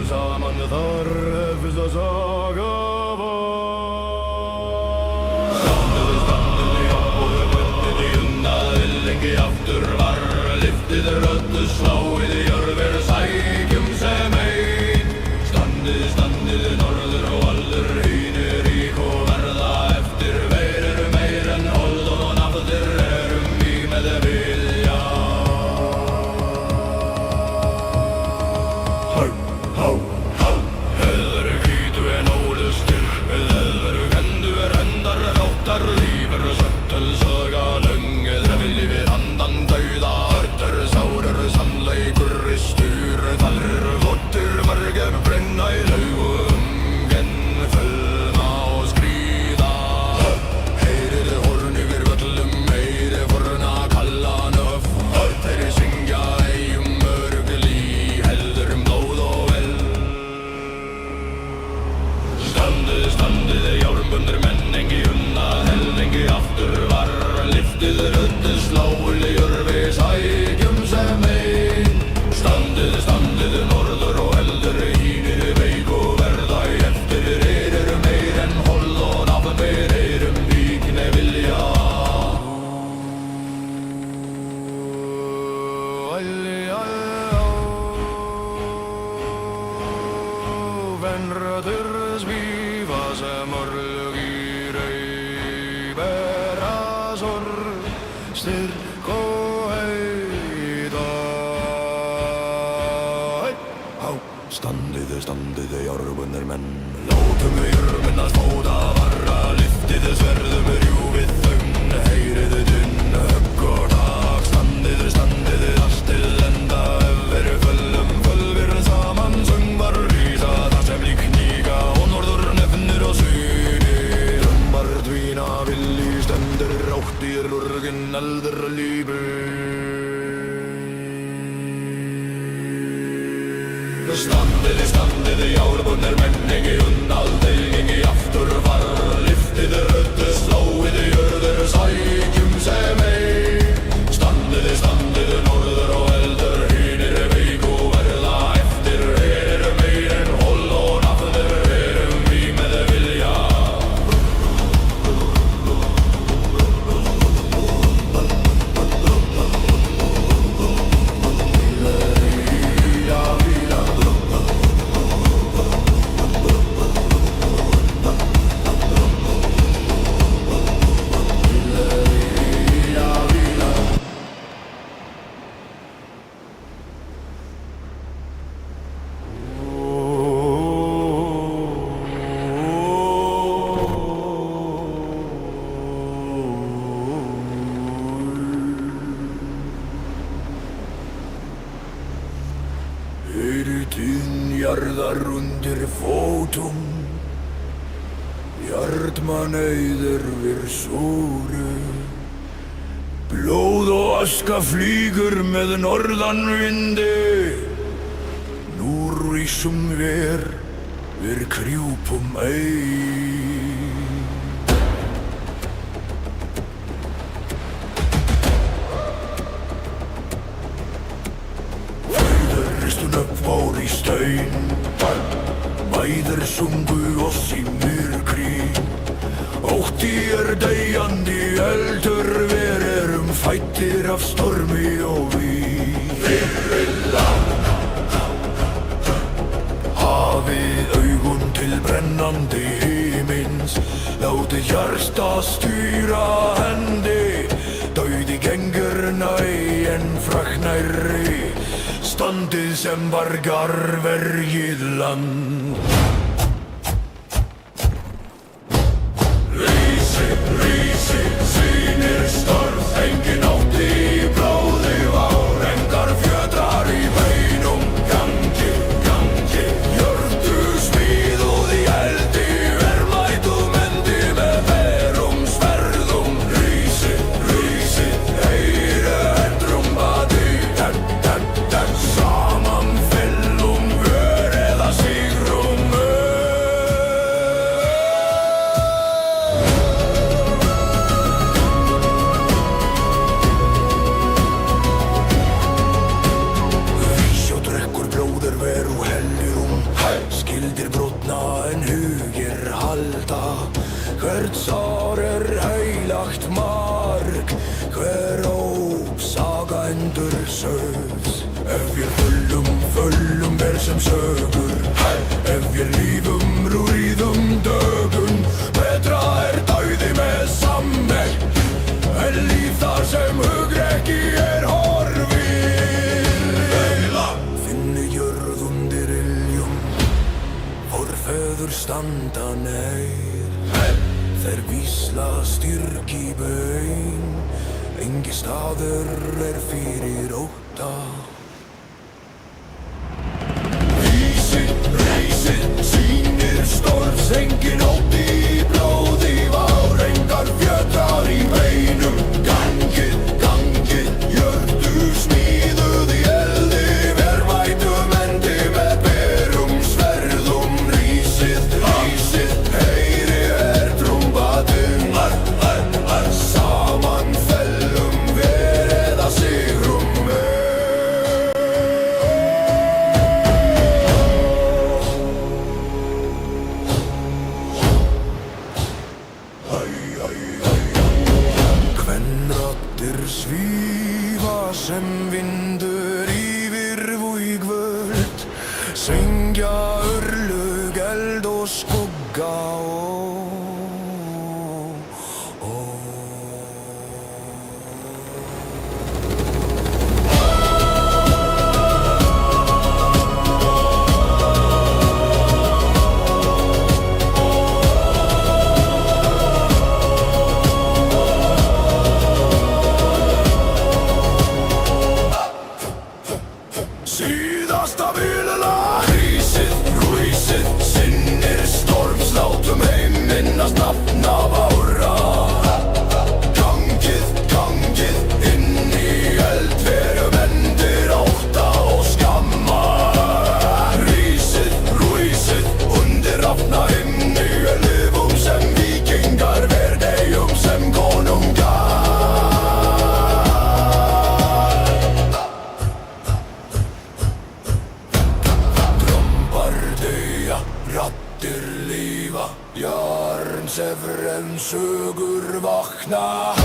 Saman þar hefst að saga var. Standið í ábúðu, bundið í unnað, lengi aftur var. Liftið röddu, sláið í jörfir, sækjum sem ein. Standið norður og aldur, hýnir rík og verða eftir. Veir meir en hold og nafnir, erum í með vilja. Lífur söttel saga löngið, refilífir andan dauða. Hörtur, sárar, sannleikur í styr. Þalrir, flottir, margir brenna í laugum, genn, fölna og skríða. Heyrið horn yfir völlum, heyrið forna kalla nöf. Þeir syngja ei örgli, heldur blóð og eld. Standið járnbundnir menn, engi unnað, hellingi aftur var. Liftið röddu, sláið í jörfi, sækjum sem ein. Standið norður og heldur, hýnir veik og verða eftir. Erir meir en hold og nafnir, erum víkne vilja. Venraður svífa sem örlög í rauð, bera sorg, styrk og heita. Standið járnbundnir menn, látum jörfinnast fóta varra. Liftið sverðum, rjúfið þögn, heyrið dynn, högg og tak. Standið allt til enda, efir fölvir saman söngvar rísa. Það sem líkníka og norður nefnir og synir. Drömmar dvína, villi stendur, átt í rurgin eldre lífi. Standiði, járabundnir menn, ekki unnaldið, gengi aftur var, lyftiði röddu, slóiði jörður, sækjum sem ei. Standiði, norður og eldur, hinir veik og verða eftir, meir en holl og nafnir, við með vilja. Hyrtin jarðar undir fótum, hjartmann eyðir við súru. Blóð og aska flýgur með norðanvindi, nú rísum við krjúpum ei. Upp í stein, bæður sungu oss í myrkri. Ótti deyjandi eldur, við erum fæddir af stormi og víg. Fyrir hafið augun til brennandi himins, látið hjarta stýra hendi. Dauði gengur næ en fraknærri, standið sem vargar vergið land. Rísi, sýnir störf, engin ótti í blóði vár, engar fjötrar í beinum, gangi, hjörtu smíðuð í eldi, verðmætum endi með berum sverðum. Rísi, heyri endrumbati, saman fellum við eða sigrum. Vísjó drekkur blóðir veru hellirum, skildir brotna en hugir halda. Hvert sár heilagt mark, hver óp saga endur sögð. Ef við föllum sem sögur, ef við lífum dögun. Betra dauði með sammeð, en líf þar sem hugrekki horfið. Finni jörð undir iljum, forfeður standa neyr. Þeir vísla styrk í baun, engi staður fyrir ótta. Sýnir storms, engin ótti í blóði vár, engar fjötrar í beinum, gangi, hjörtu smíðuð í eldi, verðmætum endi með berum sverðum. Rísið, heyri trúmbatinn, saman fellum við eða sigrum. Kvenraddir svífa sem vindur yfir vígvöld, syngja örlög, eld og skugga Sevren sögur vakna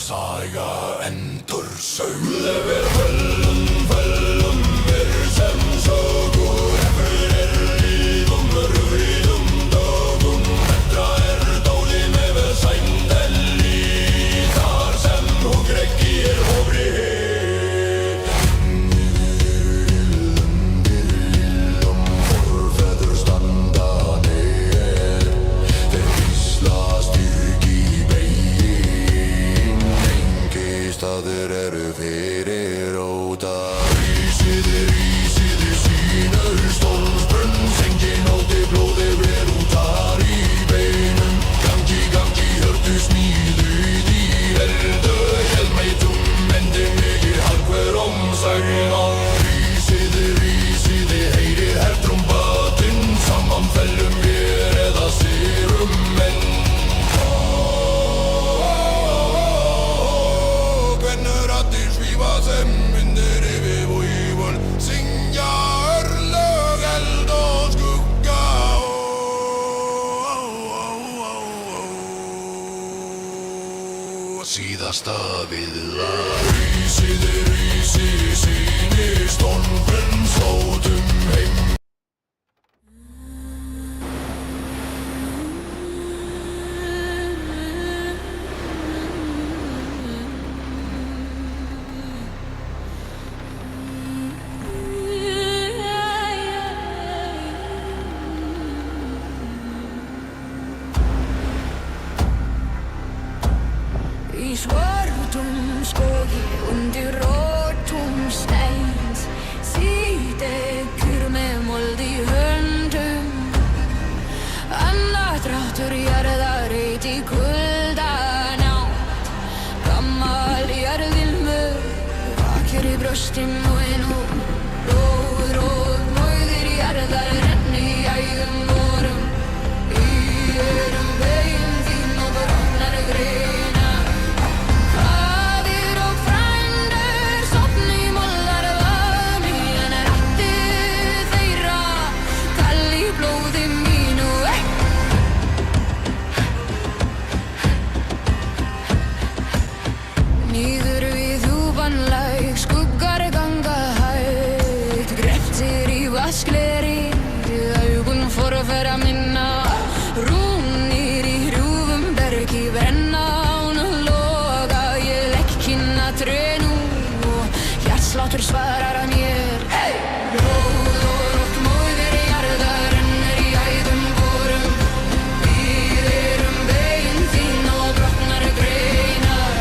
Saga endur söglever Völlum sem sögur Eftir lífum rúðum dögum Þetta dóli með sændeli Þar sem hún greggir hófri Illum forfeður standa neð Þeir vísla styrk í begin Staðir eru fyrir óta Rísiði sínur stólsbrunn Sengin óti blóði ver útar í beinum Gangi hördu smíðu í herðu Helmeitum endi mikið halvhver omsagna Rísiði heyri hertrumbatinn Saman fellum við eða sérum menn Sem myndir yfir voivun Syngja örlög, eld og skugga Síðasta viðla Rísi sínir stormbrunn Slótum heim Í svörtum skogi undir rótum steins Síðdekur með mold í höndum Andardráttur jarðar brjóstin og nú blóð, rót, móðir jarðar renni í æðum vorum. Við erum veginn þín og brotnar greina. Faðir og frændur sofni í mollar vani, en raddir þeirra kall í blóði mínu. Niður við djúpan læk, skuggar ganga hægt, grepptir í vaskleri, augun forfeðra minna. Rúnir í hrjúfum bergi brenna án loga, ég legg kinn að tré nú og hjartsláttur svarar að mér. Blóð og rótt, móðir jarðar rennur í æðum vorum. Við erum veginn þín og brotnar greinar.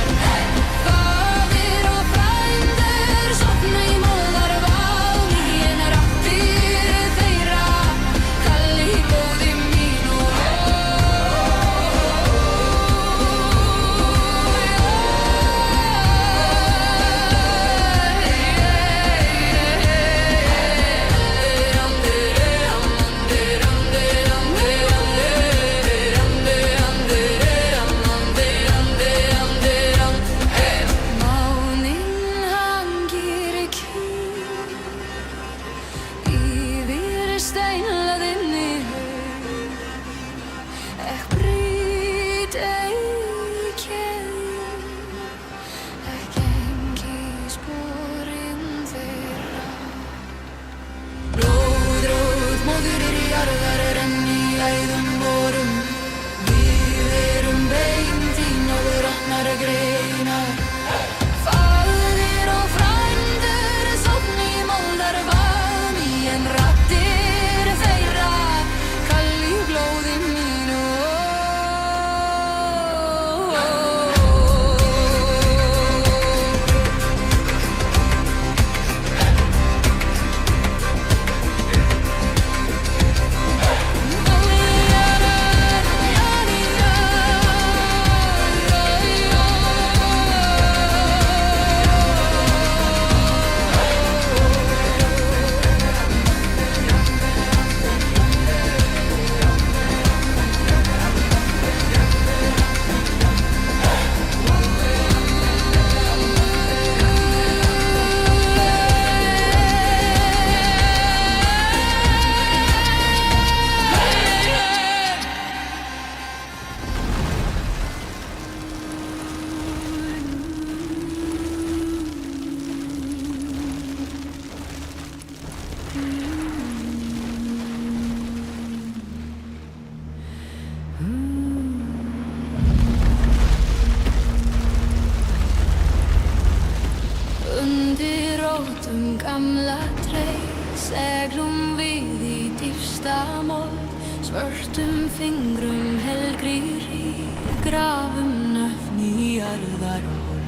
Faðir og frændur sofna í mollar vani, en raddir þeirra kall í blóði mínu. Máninn hangir kyrr yfir steinlaðinni haug, ekki brýt keðjur, ekki engi sporin þeirra. Blóð, rót, móðir jarðar renni í æðum vorum. Við erum veginn þín og brotnar greinar. Faðir og frændur sofni í mollar vani, en raddir þeirra kall í blóði mínu. Undir rótum gamla trés seglum við í dýpsta mold, svörtum fingrum helgri hríð, grafum nöfn í jarðarhol.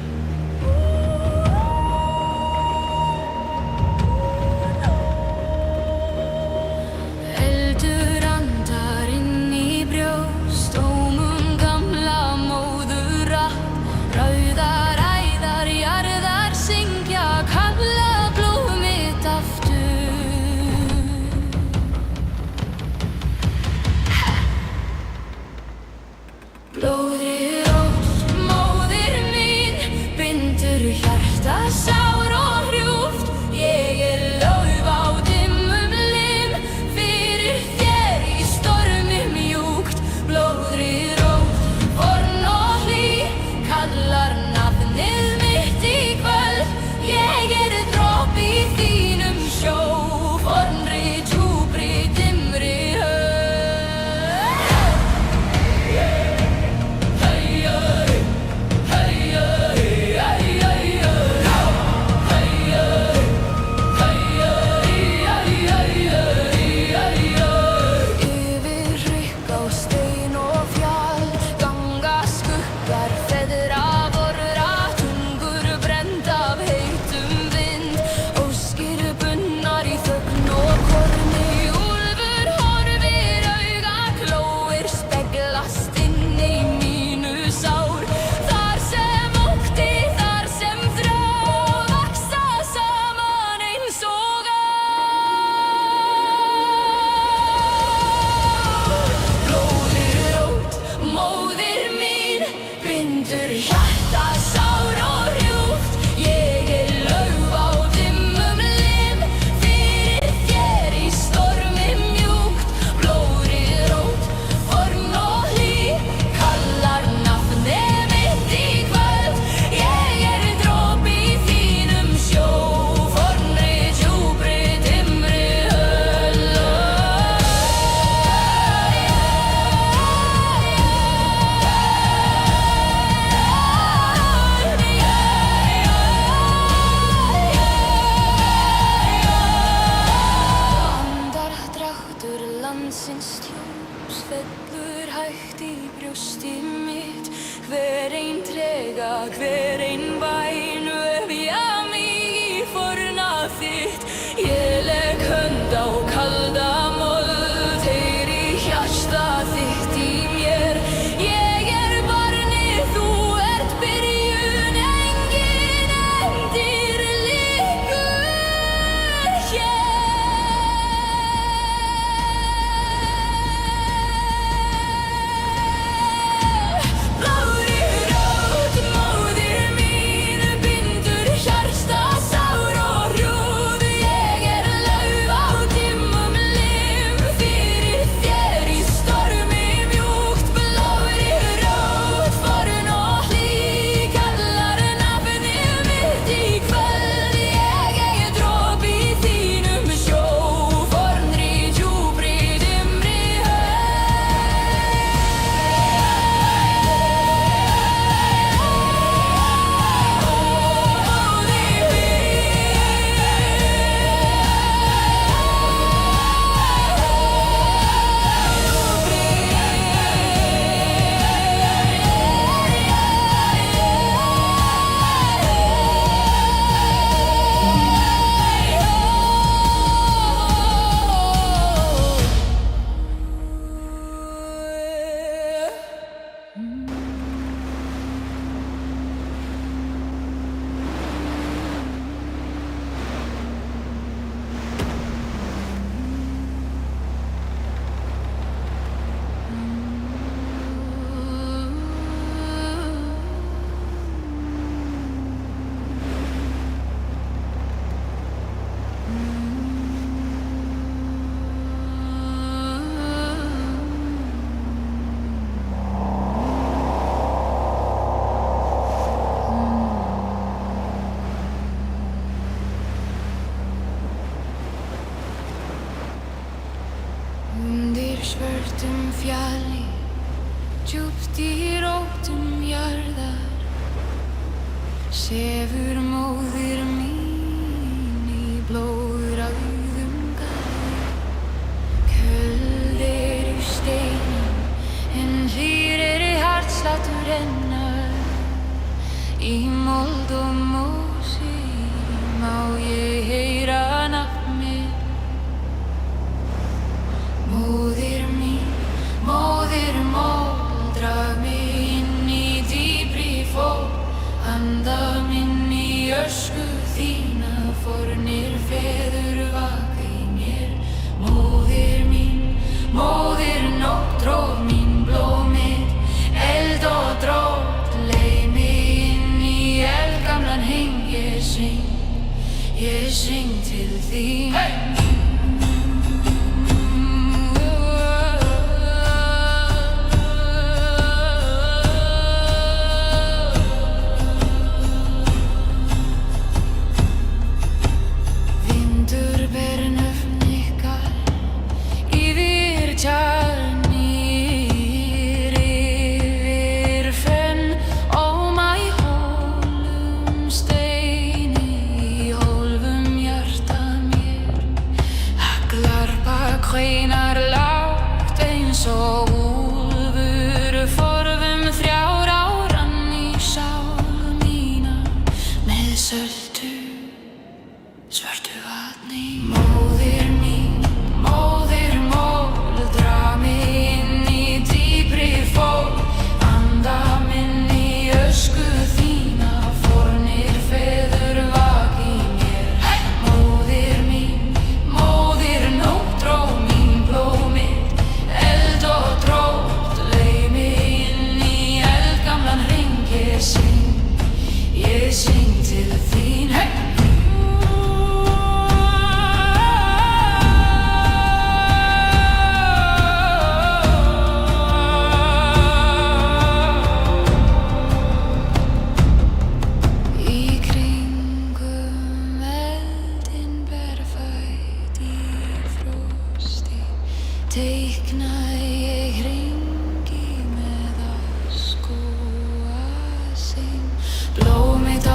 Eldur andar inn í brjóst, ómum gamla móðurratt, rauðar æðar jarðar syngja, kalla blóð mitt aftur. Blóðri rót, móðir mín, bindur hjarta sár og hrjúft. Ég lauf á dimmum lim, fyrir þér í stormi mjúkt. Blóðri rót, forn og hlý, kallar nafnið mitt í kvöld. Ég dropi í þínum sjó, formri, djúpri, dimmri höf. vindur, hjarta, sár og hrjúft. Ég lauf á dimmum lim, fyrir þér í stormi mjúkt. Blóðrið rót, forn og hlý, kallar nafnið mitt í kvöld. Ég dropi í þínum sjó, fornri, djúpri, dimmri höll. Andardráttur landsins djúps fellur hægt í brjósti mitt. Hver ein trega, hver ein bæn vefja mig í fornað þitt. Ég legg hönd á kalda mold, heyri hjarta þitt í mér. Ég barnið, þú ert byrjun, enginn endir liggur hér. Blóðrið rót, móðir mín, bindur hjarta, sár og hrjúf. Ég lauf á dimmum lim, fyrir þér í stormi mjúkt. Blóðrið rót, forn og hlý, kallar nafnið mitt í kvöld. Ég dropi í þínum sjó, fornri, djúpri, dimmri undir svörtum fjalli, djúpt í rótum jarðar, sefur móðir mín í blóðrauðum garði. Köld steinin, en hlýr hjartsláttur hennar. Í mold og mosi má ég heyra nafn mitt. Móðir mín, móðir mold, drag mig inn í dýpri fól. Anda minn í ösku þína, fornir feður vaka í mér. Móðir mín, móðir nótt, tróð mín blóð mitt, eld og drót. Leið mig inn í eldgamlan heim, ég syng til þín. Steini í hólfum hjarta mér.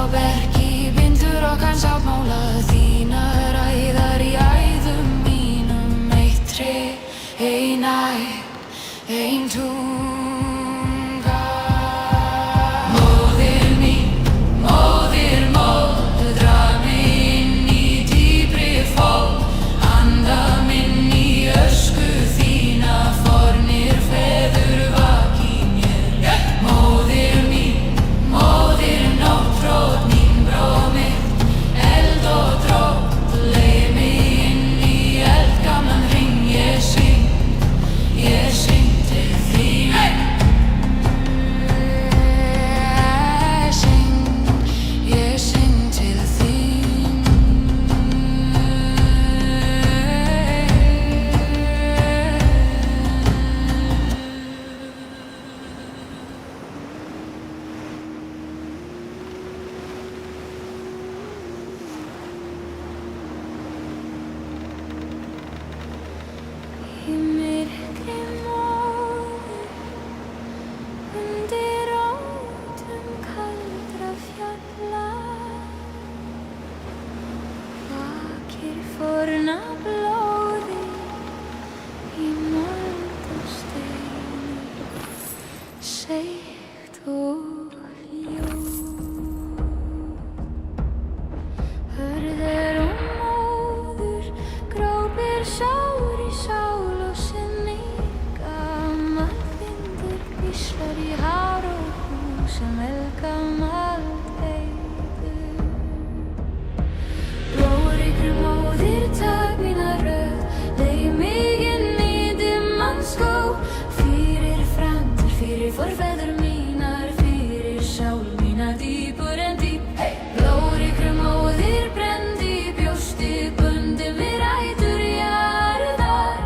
berki bindur okkar sáttmála þínar æðar í æðum mínum. Eitt tré, ein æð, ein tunga. Móðir mín, móðir móð, drag mig inn í dýpri fót. Anda minn í ösku þína, fornir feður vaki mér. Móðir mín, móðir nótt, tróð mín bróð mitt, eld og drótt. Leið mig inn í eldgamlan hring, ég syng til þín. Ég syng til þín. Í myrkri móður, undir rótum kaldra fjalla, vakir forna blóði í mold og steini, seigt og hljóð. Hörður og móður, grópir sár í sál og sinni. Gamall vindur hvíslar í hár og hús sem eldgamalt heiður. Blóðríkur móðir, tak mína rödd, leið mig inn í dimman skóg. Fyrir framtíð, fyrir forfeður mínar, fyrir sál mína dýpur en dýp. Blóðríkur móðir, brenndi í brjósti, bundi mig rætur jarðar.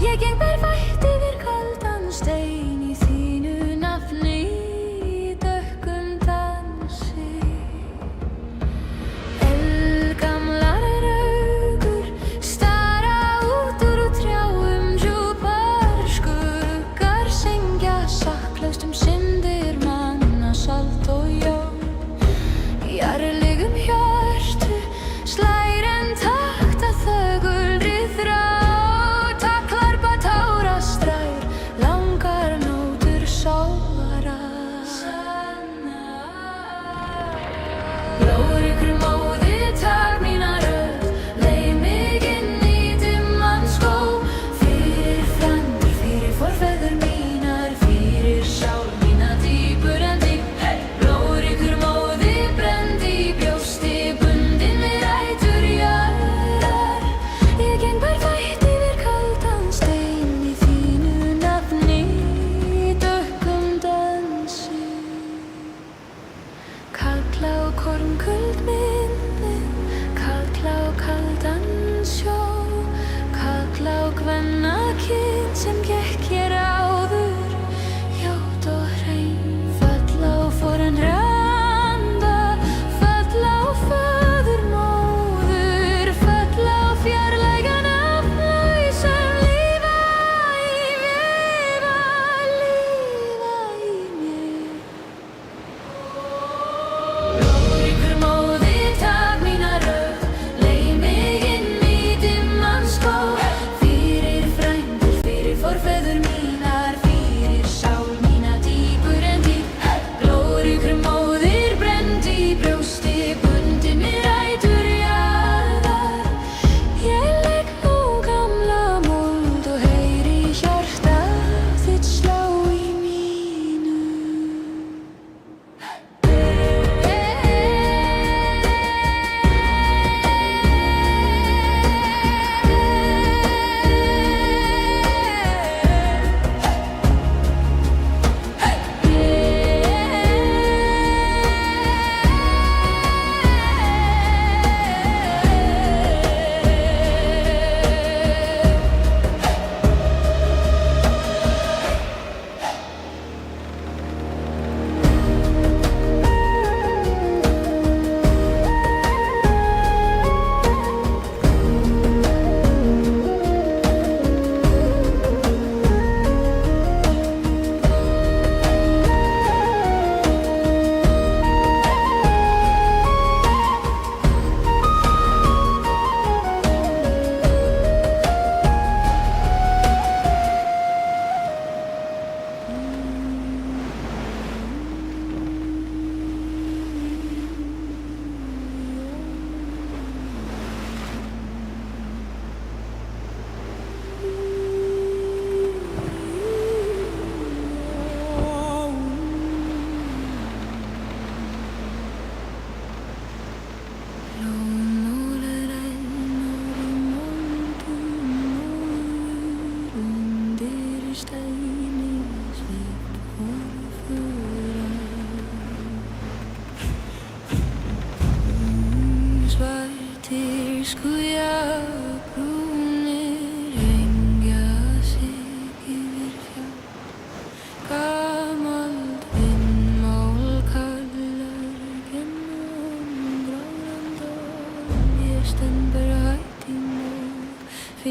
Ég geng berfætt yfir kaldan stein í þínu nafni í dökkum dal.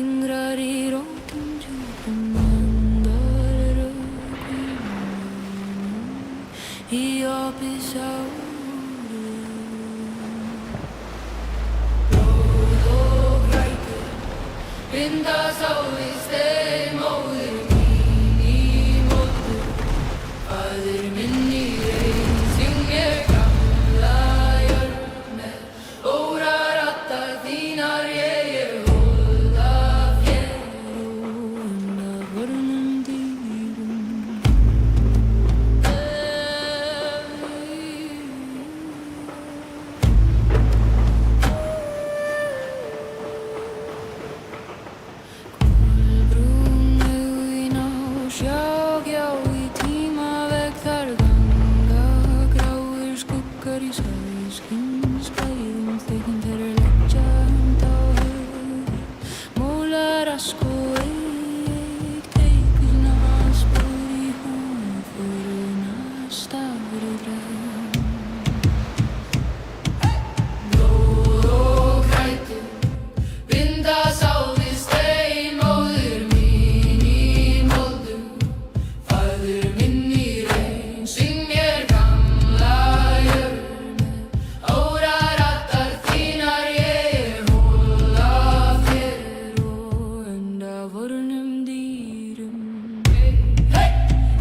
fingrar í rótum djúpum andar rökum í opið sárum. Blóð og grætur bindast á við stein, móðir mín í moldur, faðir minn í rein, syngir gamla jörð með órarattar þínar, ég hold af þér og undan vörnum dýrum. Kolbrún augun á sjágjá í tímavegg, þar ganga gráir skuggar í sæskinnsklæðum, þykinn þeirra leggja hönd á höfuð, mólar rask og eik, teikna spor í húðföruna, stafir í dröm. Blóð og grætur bindast á við stein, móðir mín í moldum, faðir minn í rein, syngir gamla jörð með órarattar þínar, ég hold af þér og undan vörnum dýrum.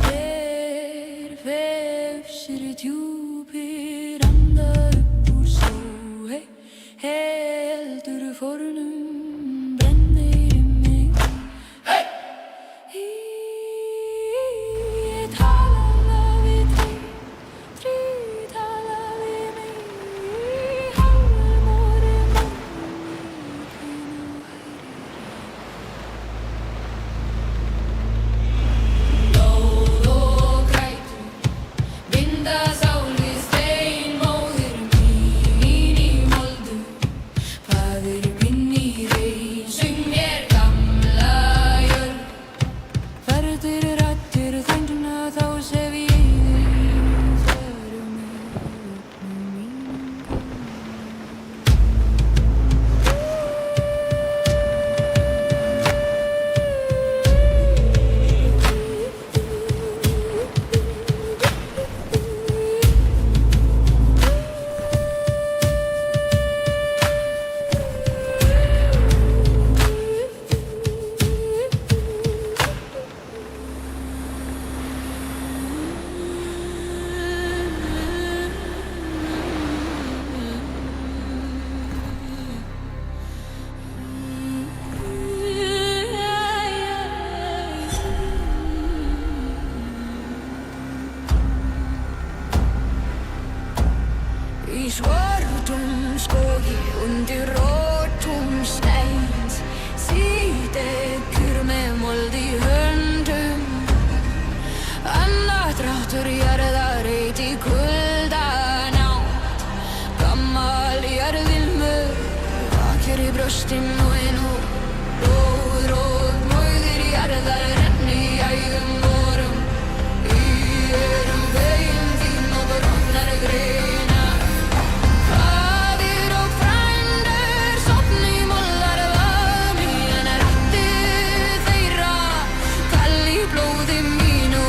Þeir vefsir djúpir anda upp úr sjó, heldur fornum brennir í mig. Ég tala við þig, tala við mig, hálfmóðir blóð og grætur bindast á við stein, móðir mín í moldum, faðir minn í rein, syngir gamla jörð. Ferðir rættir þönduna, þá sef ég þig, þegar með öllum mínum í svörtum skogi undir rótum steins, síðdekur með mold í höndum, andardráttur jarðar heit í kuldanátt, gammal jarðilmur vakir í brjóstinu en úr blóðrót móðir jarðar renni í ægum vorum, í erum veginn þín og brotnar greina. Faðir og frændur sofna í moldarvami, en raddir þeirra kall í blóði mínu.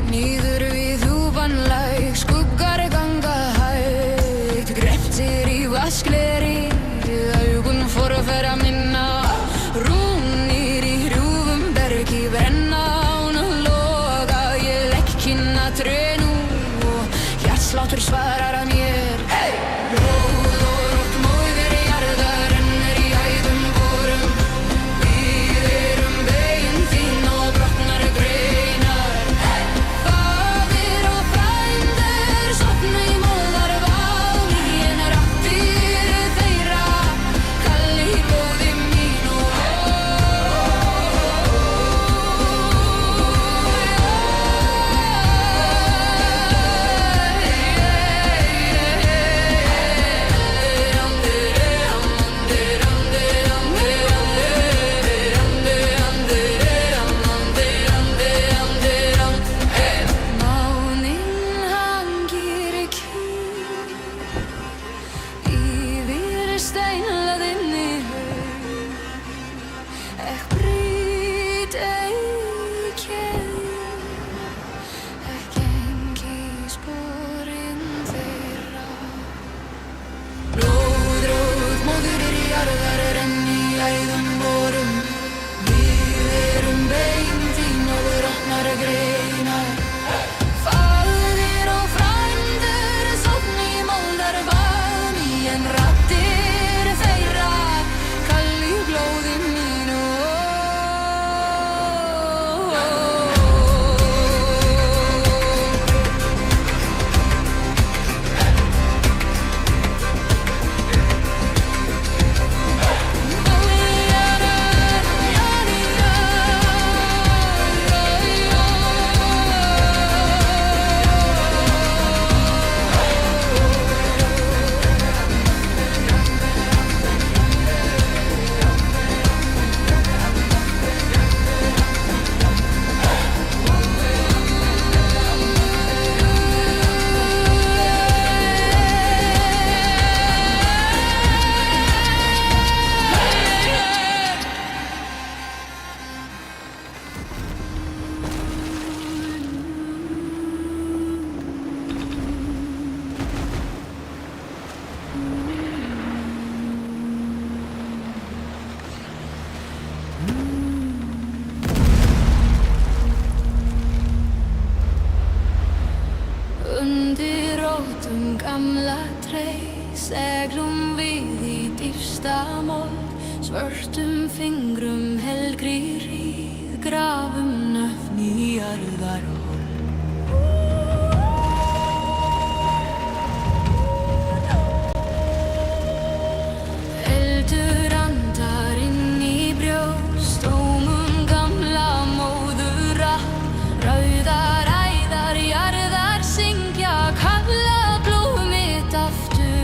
Niður við djúpan læk skuggar ganga Svörtum fingrum helgri hríð, grafum nöfn í jarðarhol. Eldur andar inn í brjóst, ómum gamla móðura. Rauðar æðar jarðar syngja, kalla blóð mitt aftur.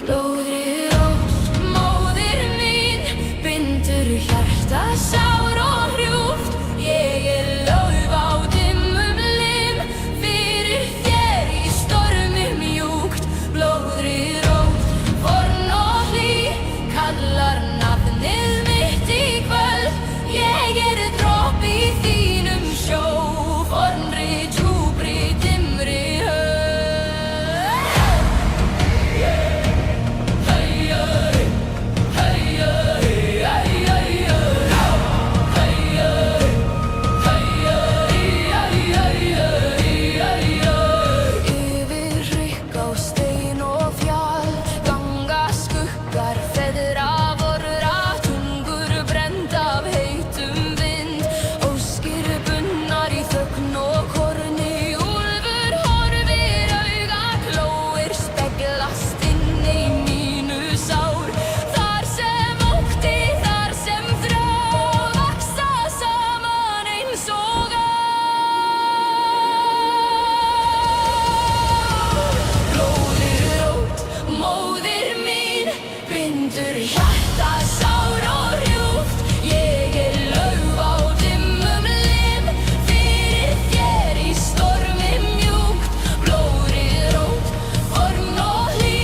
Blóðri rót, móðir mín, bindur hjarta sár og hrjúft. Ég lauf á dimmum lim, fyrir þér í stormi mjúkt. Blóðri rót, forn og hlý, kallar nafnið mitt í kvöld. Ég dropi í þínum sjó, fornri, djúpri, dimmri höf. Yfir hrygg á stein og fjall, ganga skuggar feðra vorra, tungur brennd af heitum vind, óskir bundnar í þögn og korni. Úlfur horfir, auga glóir, speglast inn í mínu sár. Þar sem ótti, þar sem þrá, vaxa saman eins og ár. Blóðri rót, móðir mín, bindur hjarta sár og hrjúft. Ég lauf á dimmum lim, fyrir þér í stormi mjúkt. Blóðri rót, forn og hlý,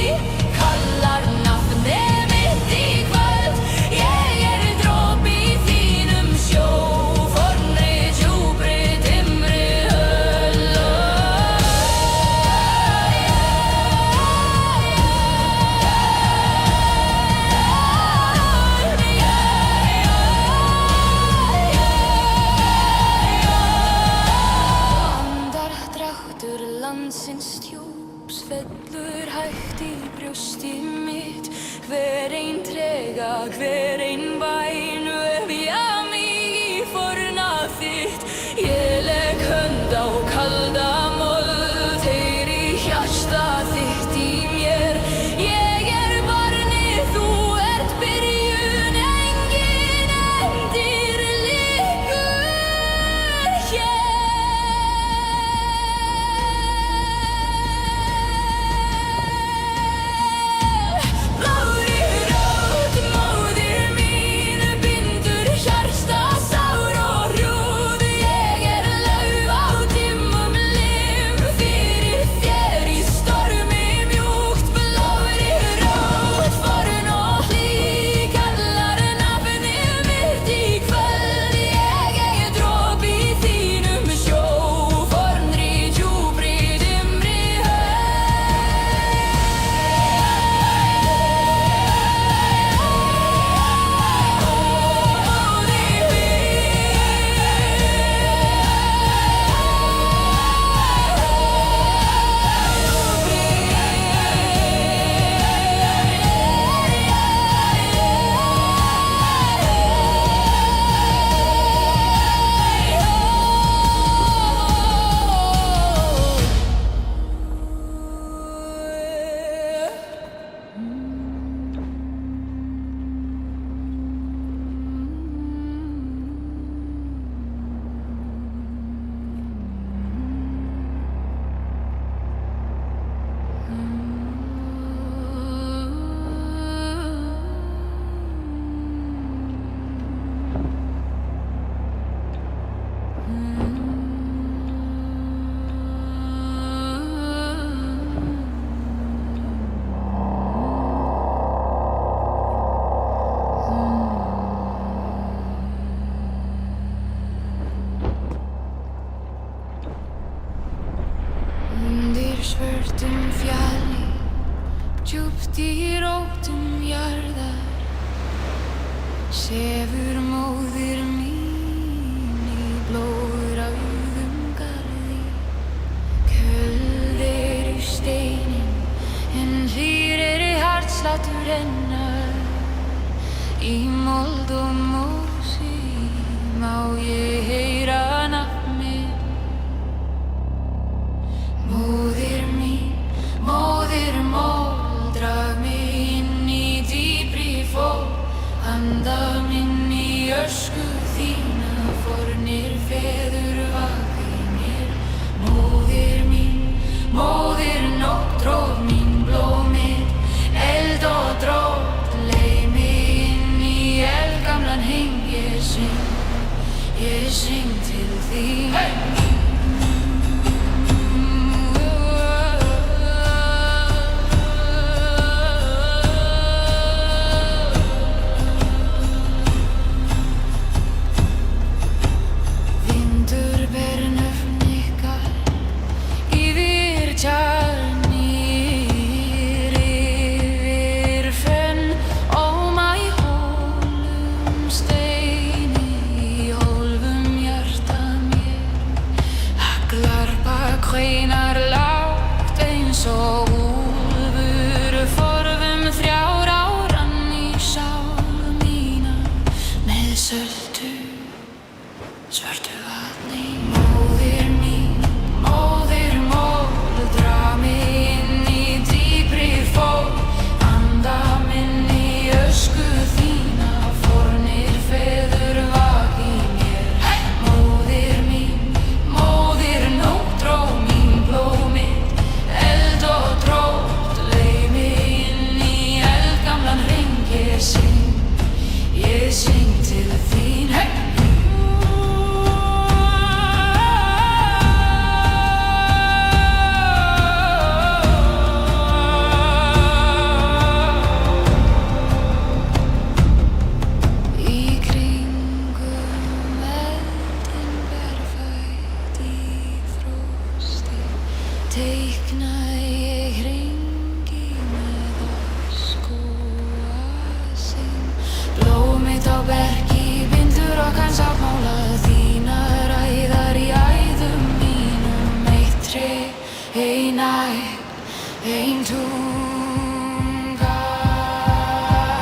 kallar nafnið mitt í kvöld. Ég dropi í þínum sjó, fornri, djúpri, dimmri höll. Andardráttur landsins djúps fellur hægt í brjósti mitt. Hver ein trega, hver ein væn vefja mig í fornað þitt. Ég legg hönd á kalda mold, heyri hjarta þitt í mér. Ég barnið, þú ert byrjun, enginn endir liggur hér. Blóðri rót, móðir mín, bindur hjarta sár og hrjúft. Ég lauf á dimmum lim, fyrir þér í stormi mjúkt. Blóðri rót, forn og hlý, kallar nafnið mitt í kvöld. Ég dropi í þínum sjó, fornri, djúpri, dimmri svörtum fjalli, djúpt í rótum jarðar, sefur móðir mín í blóðrauðum garði. Köld eru hjartslátur hennar í mold og mosi má ég heyra nafn mitt. Móðir mín, móðir mold, drag mig inn í dýpri fól, anda minn í ösku þína, fornir feður vaki mér. Móðir mín, móðir nótt, tróð mín blómið, eld og drótt, leið mig inn í eldgamlan heim. Ég syng til þín. Vindur ber nöfn ykkar yfir tjarnir, yfir fönn, óma í hólum steini, í hólfum hjarta mér. Haglar bakhveinar lágt eins og úlfur, forðum þrjár áran í sál mína með söltu svörtu vatni. Móðir mín, móðir mold, drag mig inn í dýpri fól, anda minn í ösku þína, fornir feður vaki mér. Móðir mín, móðir nótt, tróð mín blómið, eld og drótt, leið mig inn í eldgamlan hring. Ég syng til þín. Í kringum eldinn berfætt í frosti, teikna ég hringi með ósk og asinn. Blóm mitt á bergi bindur okkar sáttmála, þínar æðar í æðum mínum. Eitt tré, ein ætt, ein tunga.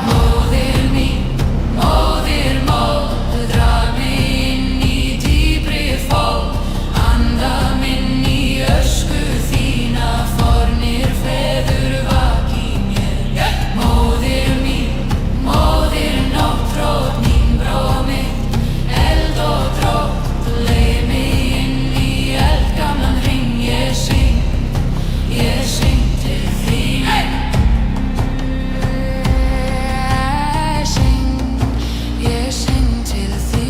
Móðir mín, móðir mold, drag mig inn í dýpri fól, anda minn í ösku þína, fornir feður vaki mér. Móðir mín, móðir nótt, tróð mín blómið, eld og drótt, leið mig inn í eldgamlan hring. Ég syng til þín. Ég syng til þín.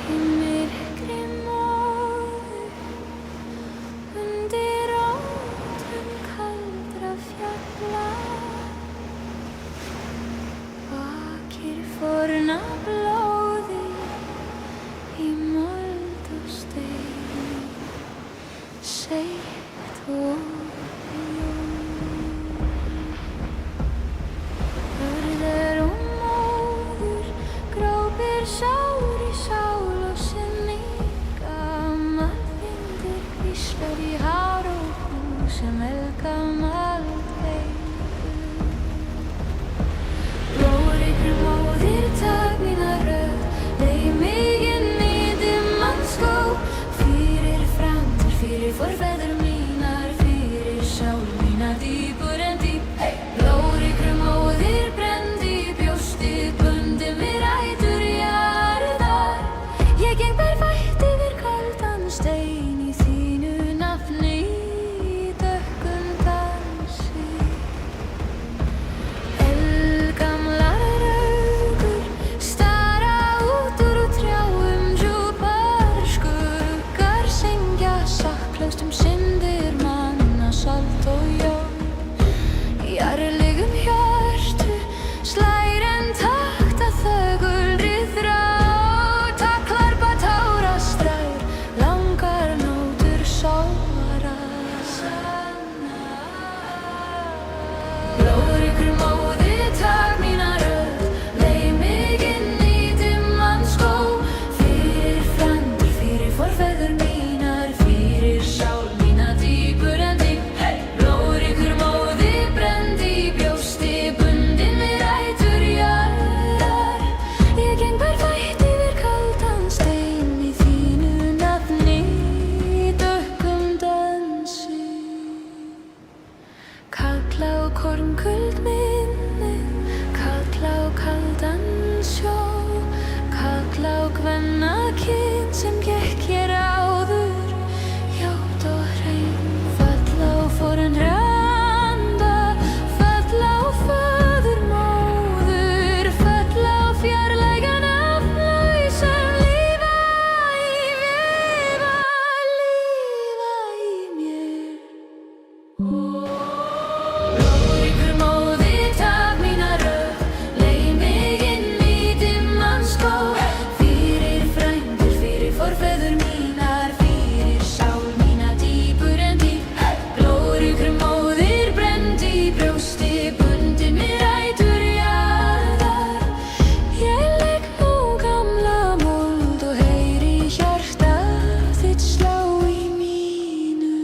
Í myrkri móður, undir rótum kaldra fjalla, vakir forna blóðið í mold og steini, seitt og ljúf. Hörður og móður, grópir sár í sál og sinni, gamall vindur hvíslar í hár og hús sem eldgamalt veikur. Blóðríkur móðir, tak mína rödd, leið mig inn í dimman skóg, fyrir framtíð, fyrir forfeður mínar, fyrir sál mína dýpur en dýp. Blóðríkur móðir, brenndi í brjóstið, bundið mig rætur jarðar. Ég geng berfætt yfir kaldan stein í þínu nafni, í dökkum dansi. Eldgamlar raukur stara út úr trjáum, djúpar skuggar syngja sakklaust syndir stormkuld minni, kall á kaldan sjó, kall á kvennakyn sem gekk hér áður, ljót og hrein. Fall á forn randa, fall á föður móður, fall á fjarlægan aflög sem lífa í mér. Blóðríkur móðir, tak mína rödd, leið mig inn í dimman skóg, fyrir frændur, fyrir forfeður mínar, fyrir sál mína dýpur en dýp. Blóðríkur móðir, brennd í brjósti, bundið með rætur jarðar. Ég legg nú gamla mold og heyri hjarta þitt slá í mínu.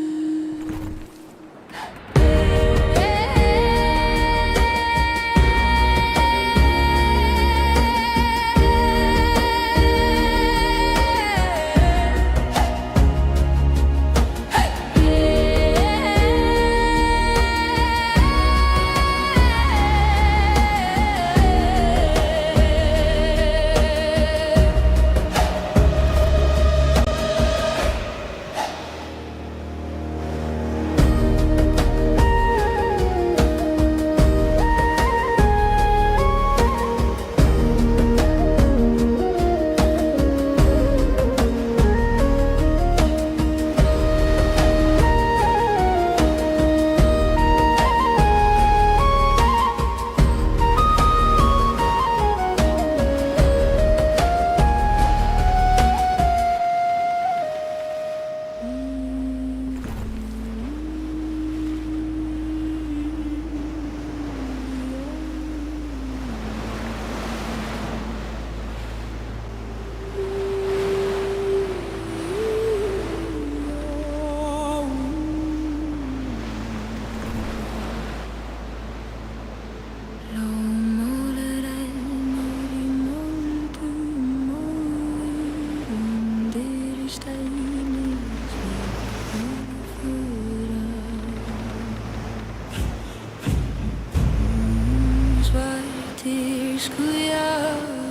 Svartir skuggabrúnir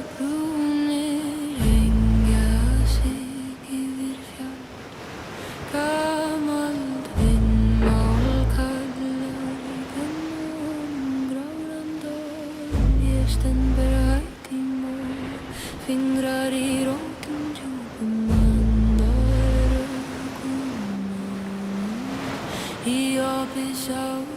hengja sig yfir fjall, gamalt vindmál kallar þennan gráan dal. Ég stend bara hægt í mól, fingrar í rótum djúpum, andar ökum í opið sár.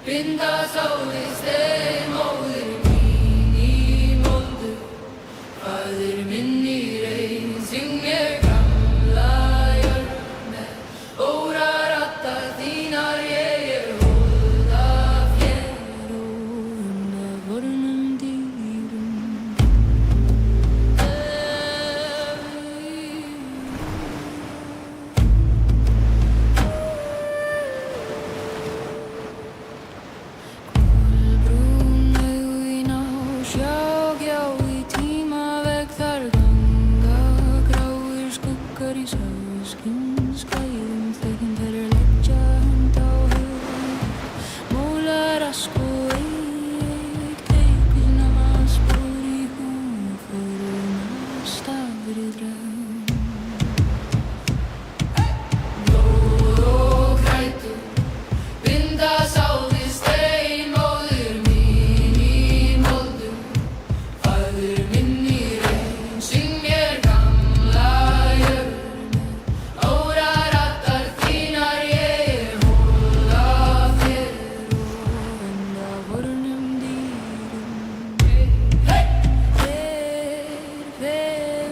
Binda sáði stein, móðir mín í moldu, faðir minn í rein, syng mér gamla jörð með órarattar þínar. Ég hold af hér og undan vornum dýrum. Í sauðskinnsklæðum, þegin þeirra leggja hönd á höfuð, mólarask og eik, teikna spor í húðföruna, stafrið draum. Blóð og krætur, binda sáði stein, móðir mín í moldu, faðir minn í rein, syng mér gamla jörð. Hey!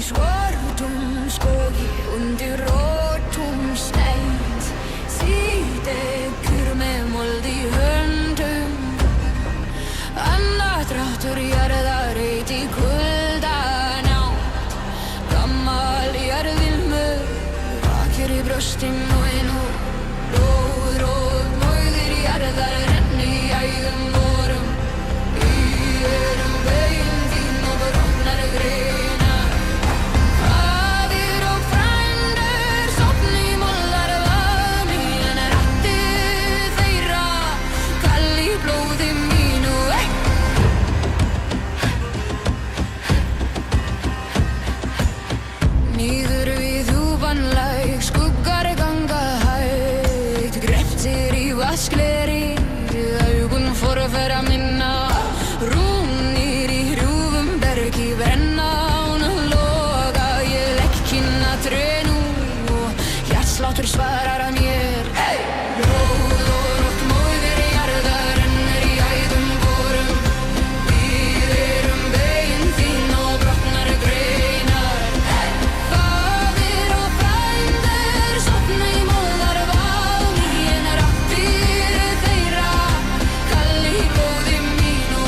svörtum skógi undir rótum snætt síðdekur með mold í höndum andardráttur jarðar heit í kuldanátt gammal jarðilmur vakir í brjóstin og nú róð móðir jarðar renni í ægum vorum erum veginn þín og brotnar greinar faðir og frændur sofni í mollar vami en raddir þeirra kall í blóði mínu niður við djúpanlæg skuggar ganga hægt grepptir í vaskleri augun forfera minna rúnir í hrjúfum bergi brenna án loga ég legg kynna trénu og hjartsláttur svarar að mér blóð og rótt móðir jarðar rennur í æðum vorum við erum veginn þín og brotnar greinar faðir og frændur sofna í moldar vami en raddir þeirra kall í blóði mínu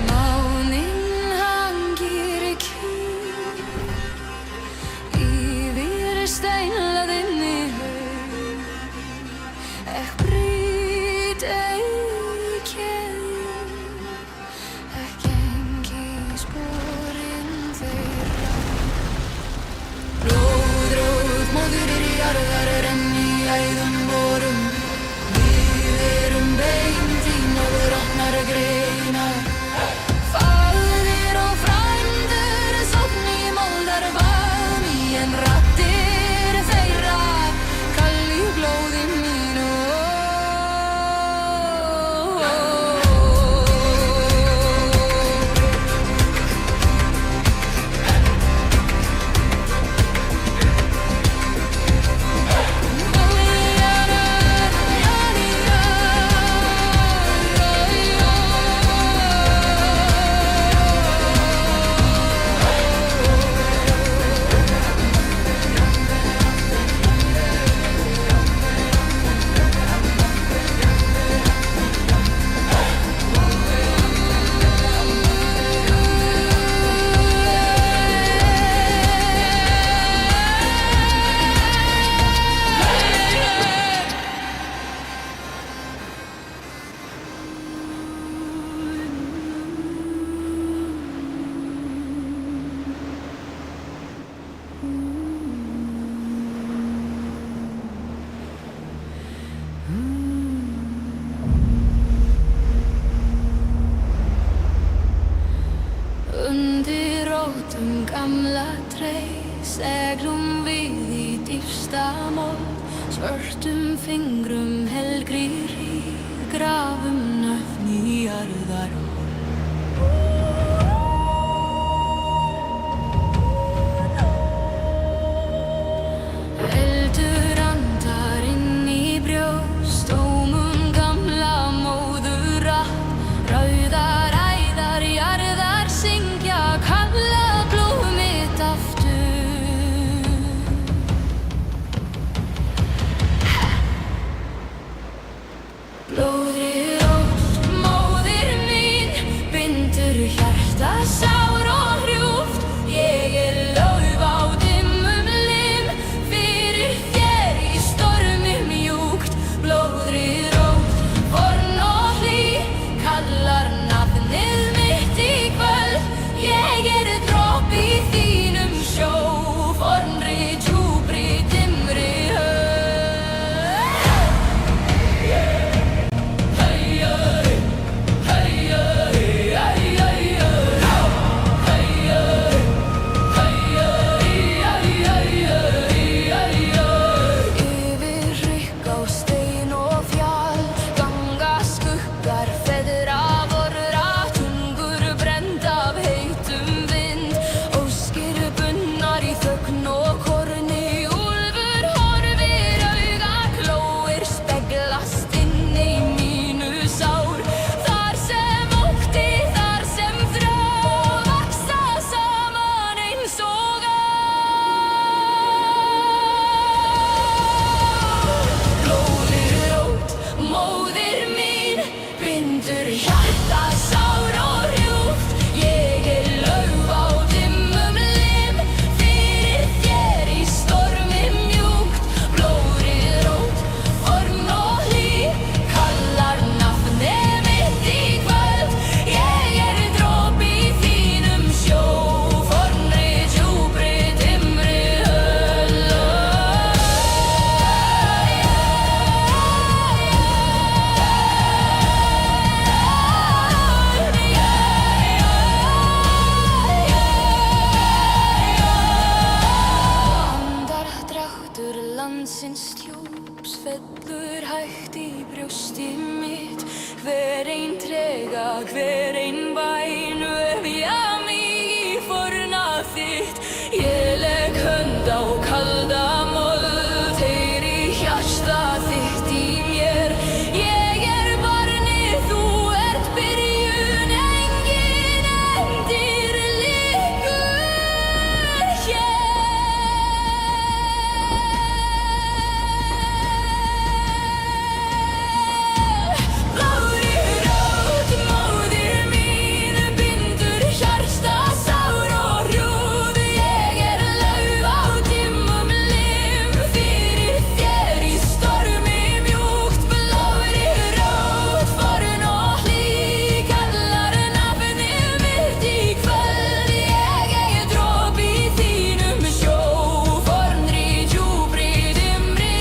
Máninn hangir kyrr yfir steinlaðinni haug ekki brýt ekki engi sporin þeirra blóðrótt móðir jarðar renni í æðum vorum við erum veginn þín og brotnar greinar faðir og frændur sofni í moldar vami en raddir þeirra kall í blóði mínu undir rótum gamla trés seglum við í dýpsta mold svörtum fingrum helgri hríð grafum nöfn í jarðar eldur andar inn í brjóst ómum gamla móðurátt rauðar æðar jarðar syngja kalla blóð mitt aftur blóðið rótt móðir mín hver ein trega, hver ein bæn vefja mig í fornað þitt. Ég legg hönd á kalda mold, heyri hjarta þitt í mér. Ég barnið, þú ert byrjun, enginn endir liggur hér. Blárri rót, móðir mín, bindur hjarta sár og hrjúf. Ég lauf á dimmum lim, fyrir þér í stormi mjúkt. Blárri rót, forn og hlý, kallar nafnið mitt í kvöld. Ég dropi í þínum sjó, fornri, djúpri, dimmri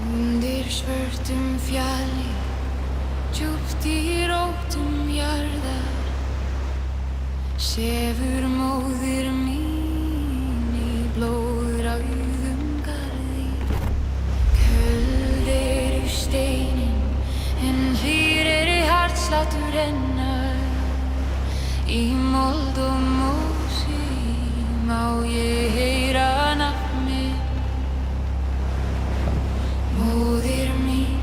undir svörtum fjalli, djúpt í rótum jarðar, sefur móðir mín í blóðrauðum garði. Köld steinin, en hlýr hjartsláttur hennar. Í mold og mosi má ég heyra nafn mitt. Móðir mín,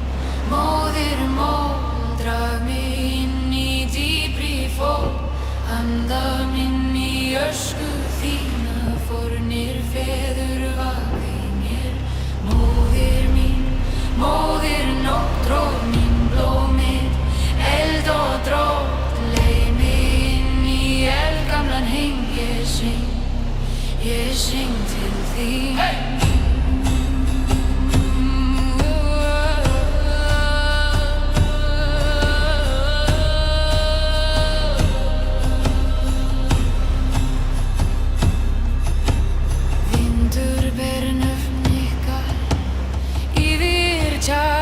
móðir mold, drag mig inn í dýpri fól. Anda minn í ösku þína, fornir feður vaka í mér. Móðir mín, móðir nótt, rót mín, blóm mitt, eld og drótt. Leið mig inn í eldgamlan heim, ég syng til þín. Vindur ber nöfn ykkar yfir tjaldið.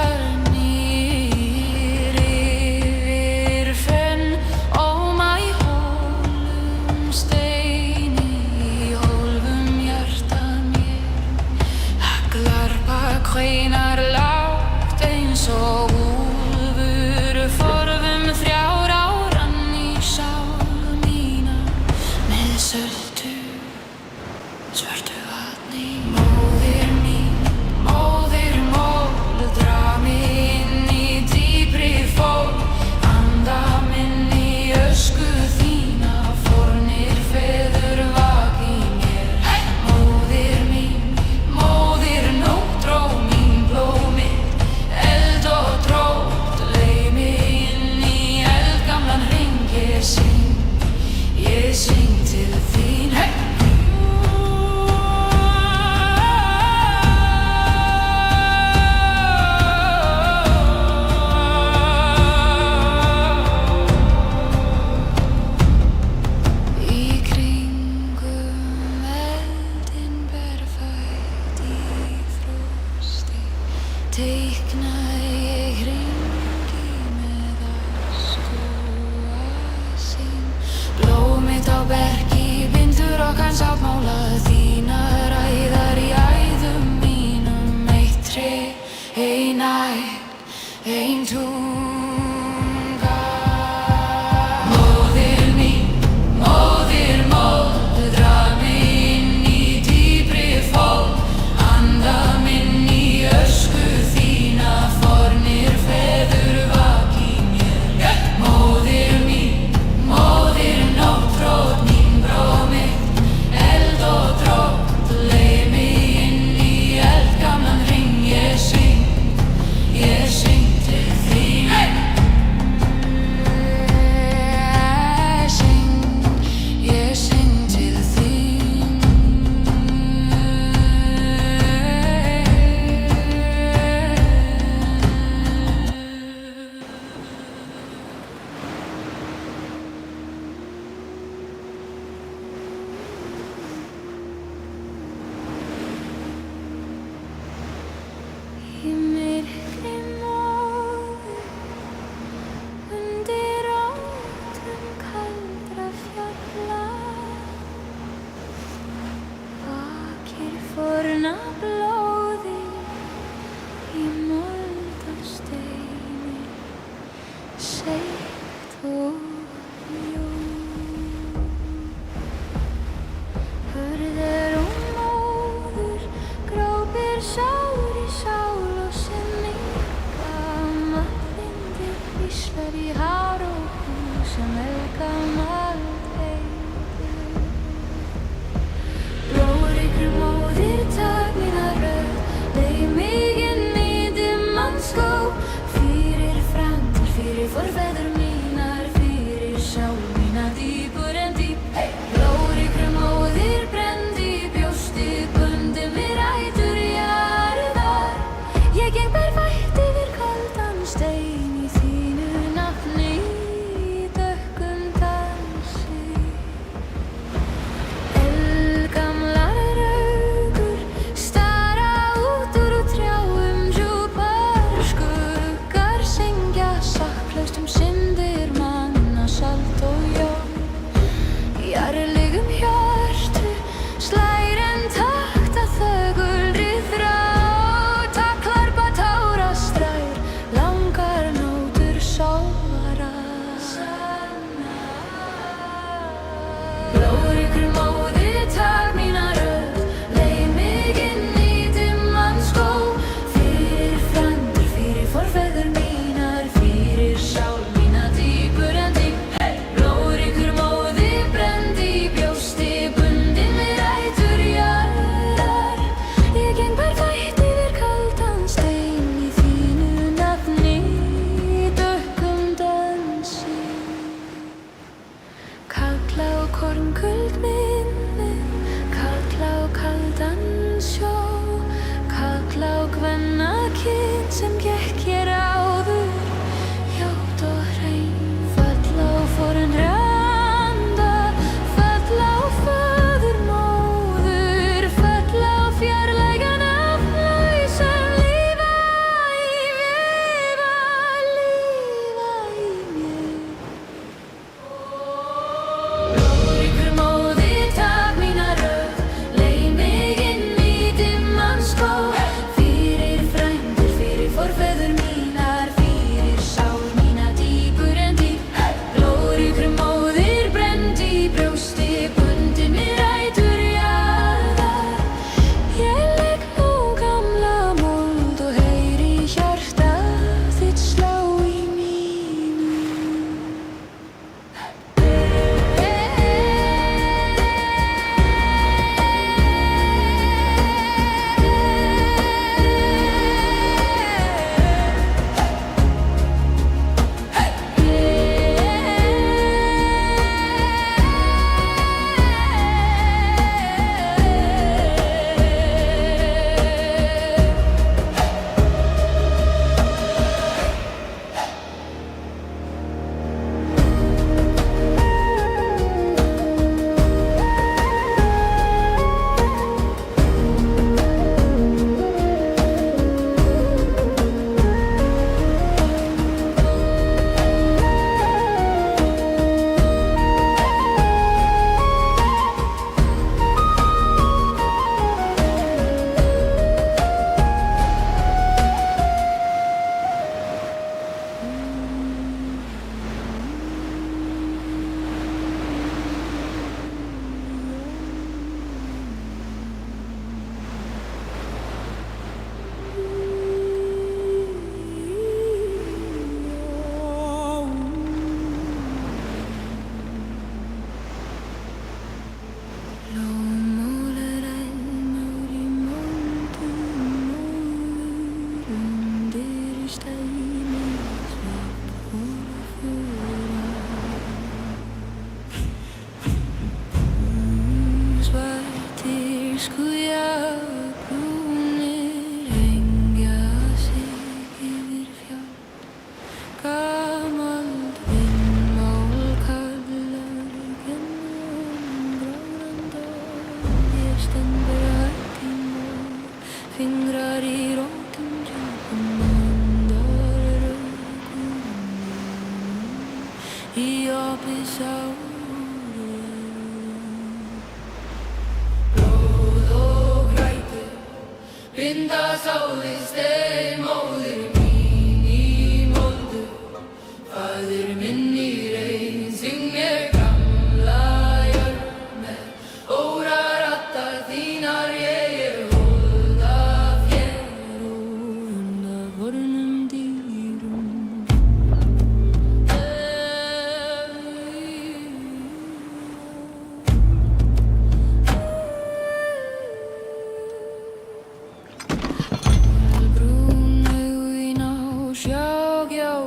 opið sár. Blóð og grætu binda sálið stein, móðir mín í moldu, faðir minn í reyn. Syng mér gamla jörð með órarattar þínar, ég hold af þér og undan vornum dýrum. Brún augu í ná, sjá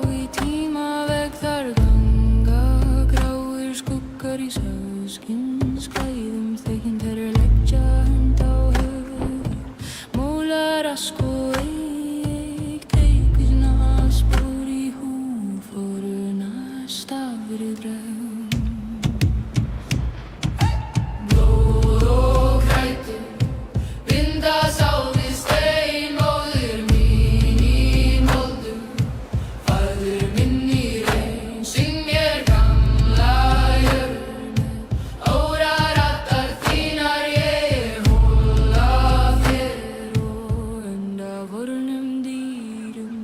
í tímavegg, þar ganga gráir skuggar í sauðskindsklæðum. Þegin þeirra leggja hönd á höfuð, mólar rask og eik, teikna spor í húf, foruna stafir draum. Blóð og grætu binda sálið stein, móðir mín í moldu, faðir minn í reyn. Syng mér gamla jörð með órarattar þínar, ég hold af þér og undan vornum dýrum.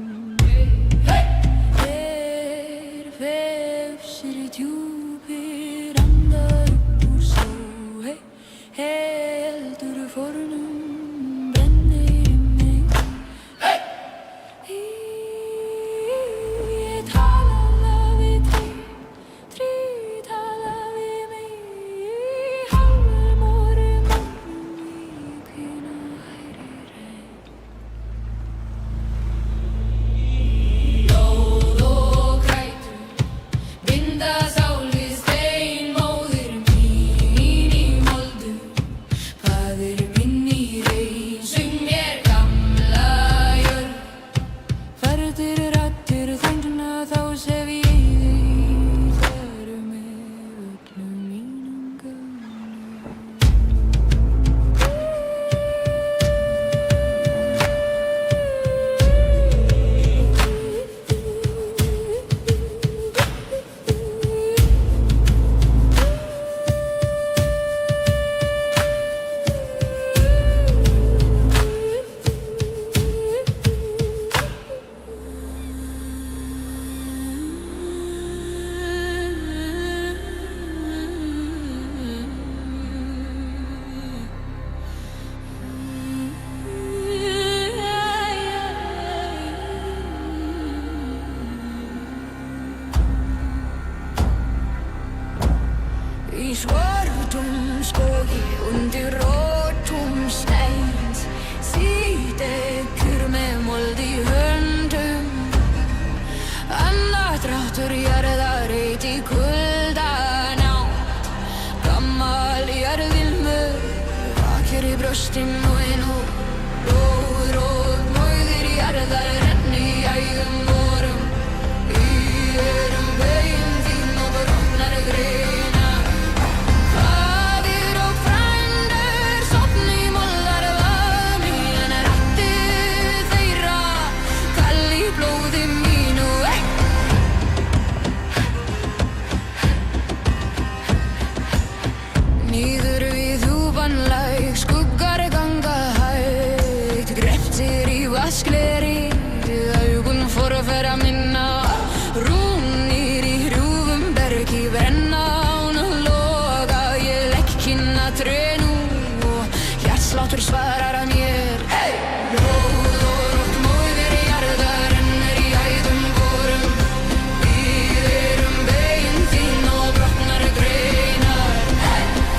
Her vefsir djúpir andar upp úr sjó, heldur fornum brennir í mig. Ég tala við trí tala við mig, hálfur morgun í kvína hægri reyn. Blóð og grætu binda sálið stein, móðir mín í moldu, faðir minn í reyn. Syng mér gamla jörð, færdir raddir þöngna, þá sef ég þig þar með öllum mínum gömlu. Í svörtum skogi undir rótum steins, síðdekur með mold í höndum, andardráttur jarðar heit í kuldanátt. Gammal jarðilmur vakir í brjóstin og ein hóp, blóð og móðir jarðar renni í ægum vorum, í erum veginn þín og brotnar greinar. Faðir og frændur sofni í moldarvatni, en raddir þeirra kall í blóði mínu. Niður við djúpan læk, skuggar ganga hægt, grepptir í vaskleri, augun forfeðra minna. Rúnir í hrjúfum bergi brenna án og loga, ég legg kinn að tré nú og hjartsláttur svarar að mér. Blóð og rótt móðir jarðar rennur í æðum vorum, við erum veginn þín og brotnar greinar.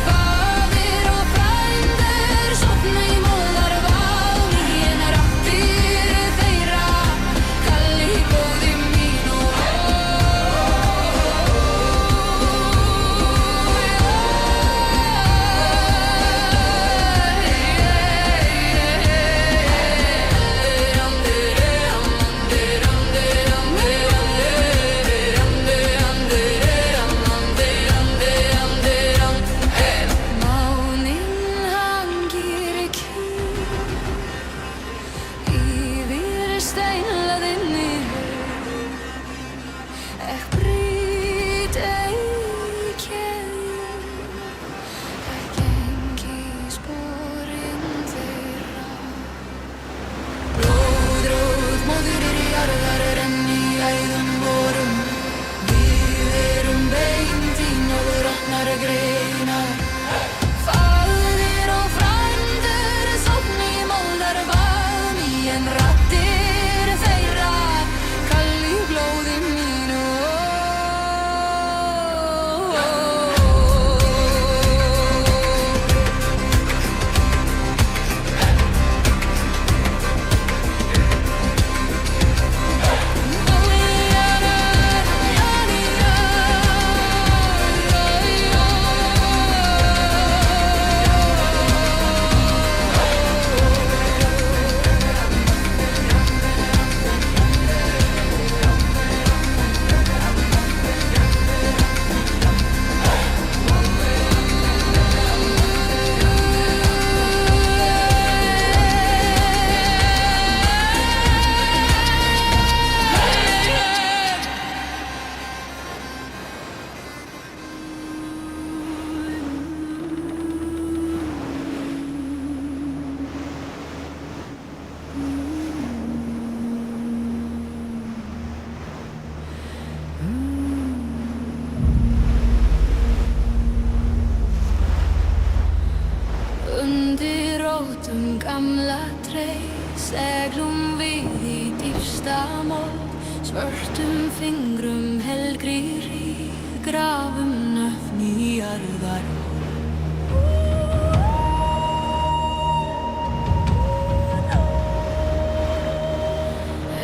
Faðir og frændur sofna í moldarvatni, en raddir grafum nöfn í jarðar.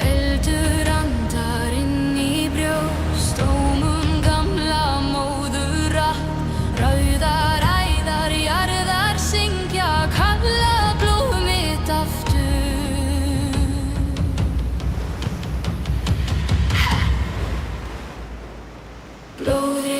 Eldur andar inn í brjóst, ómum gamla móðuratn. Rauðar æðar jarðar syngja, kalla blóð mitt aftur. Blóð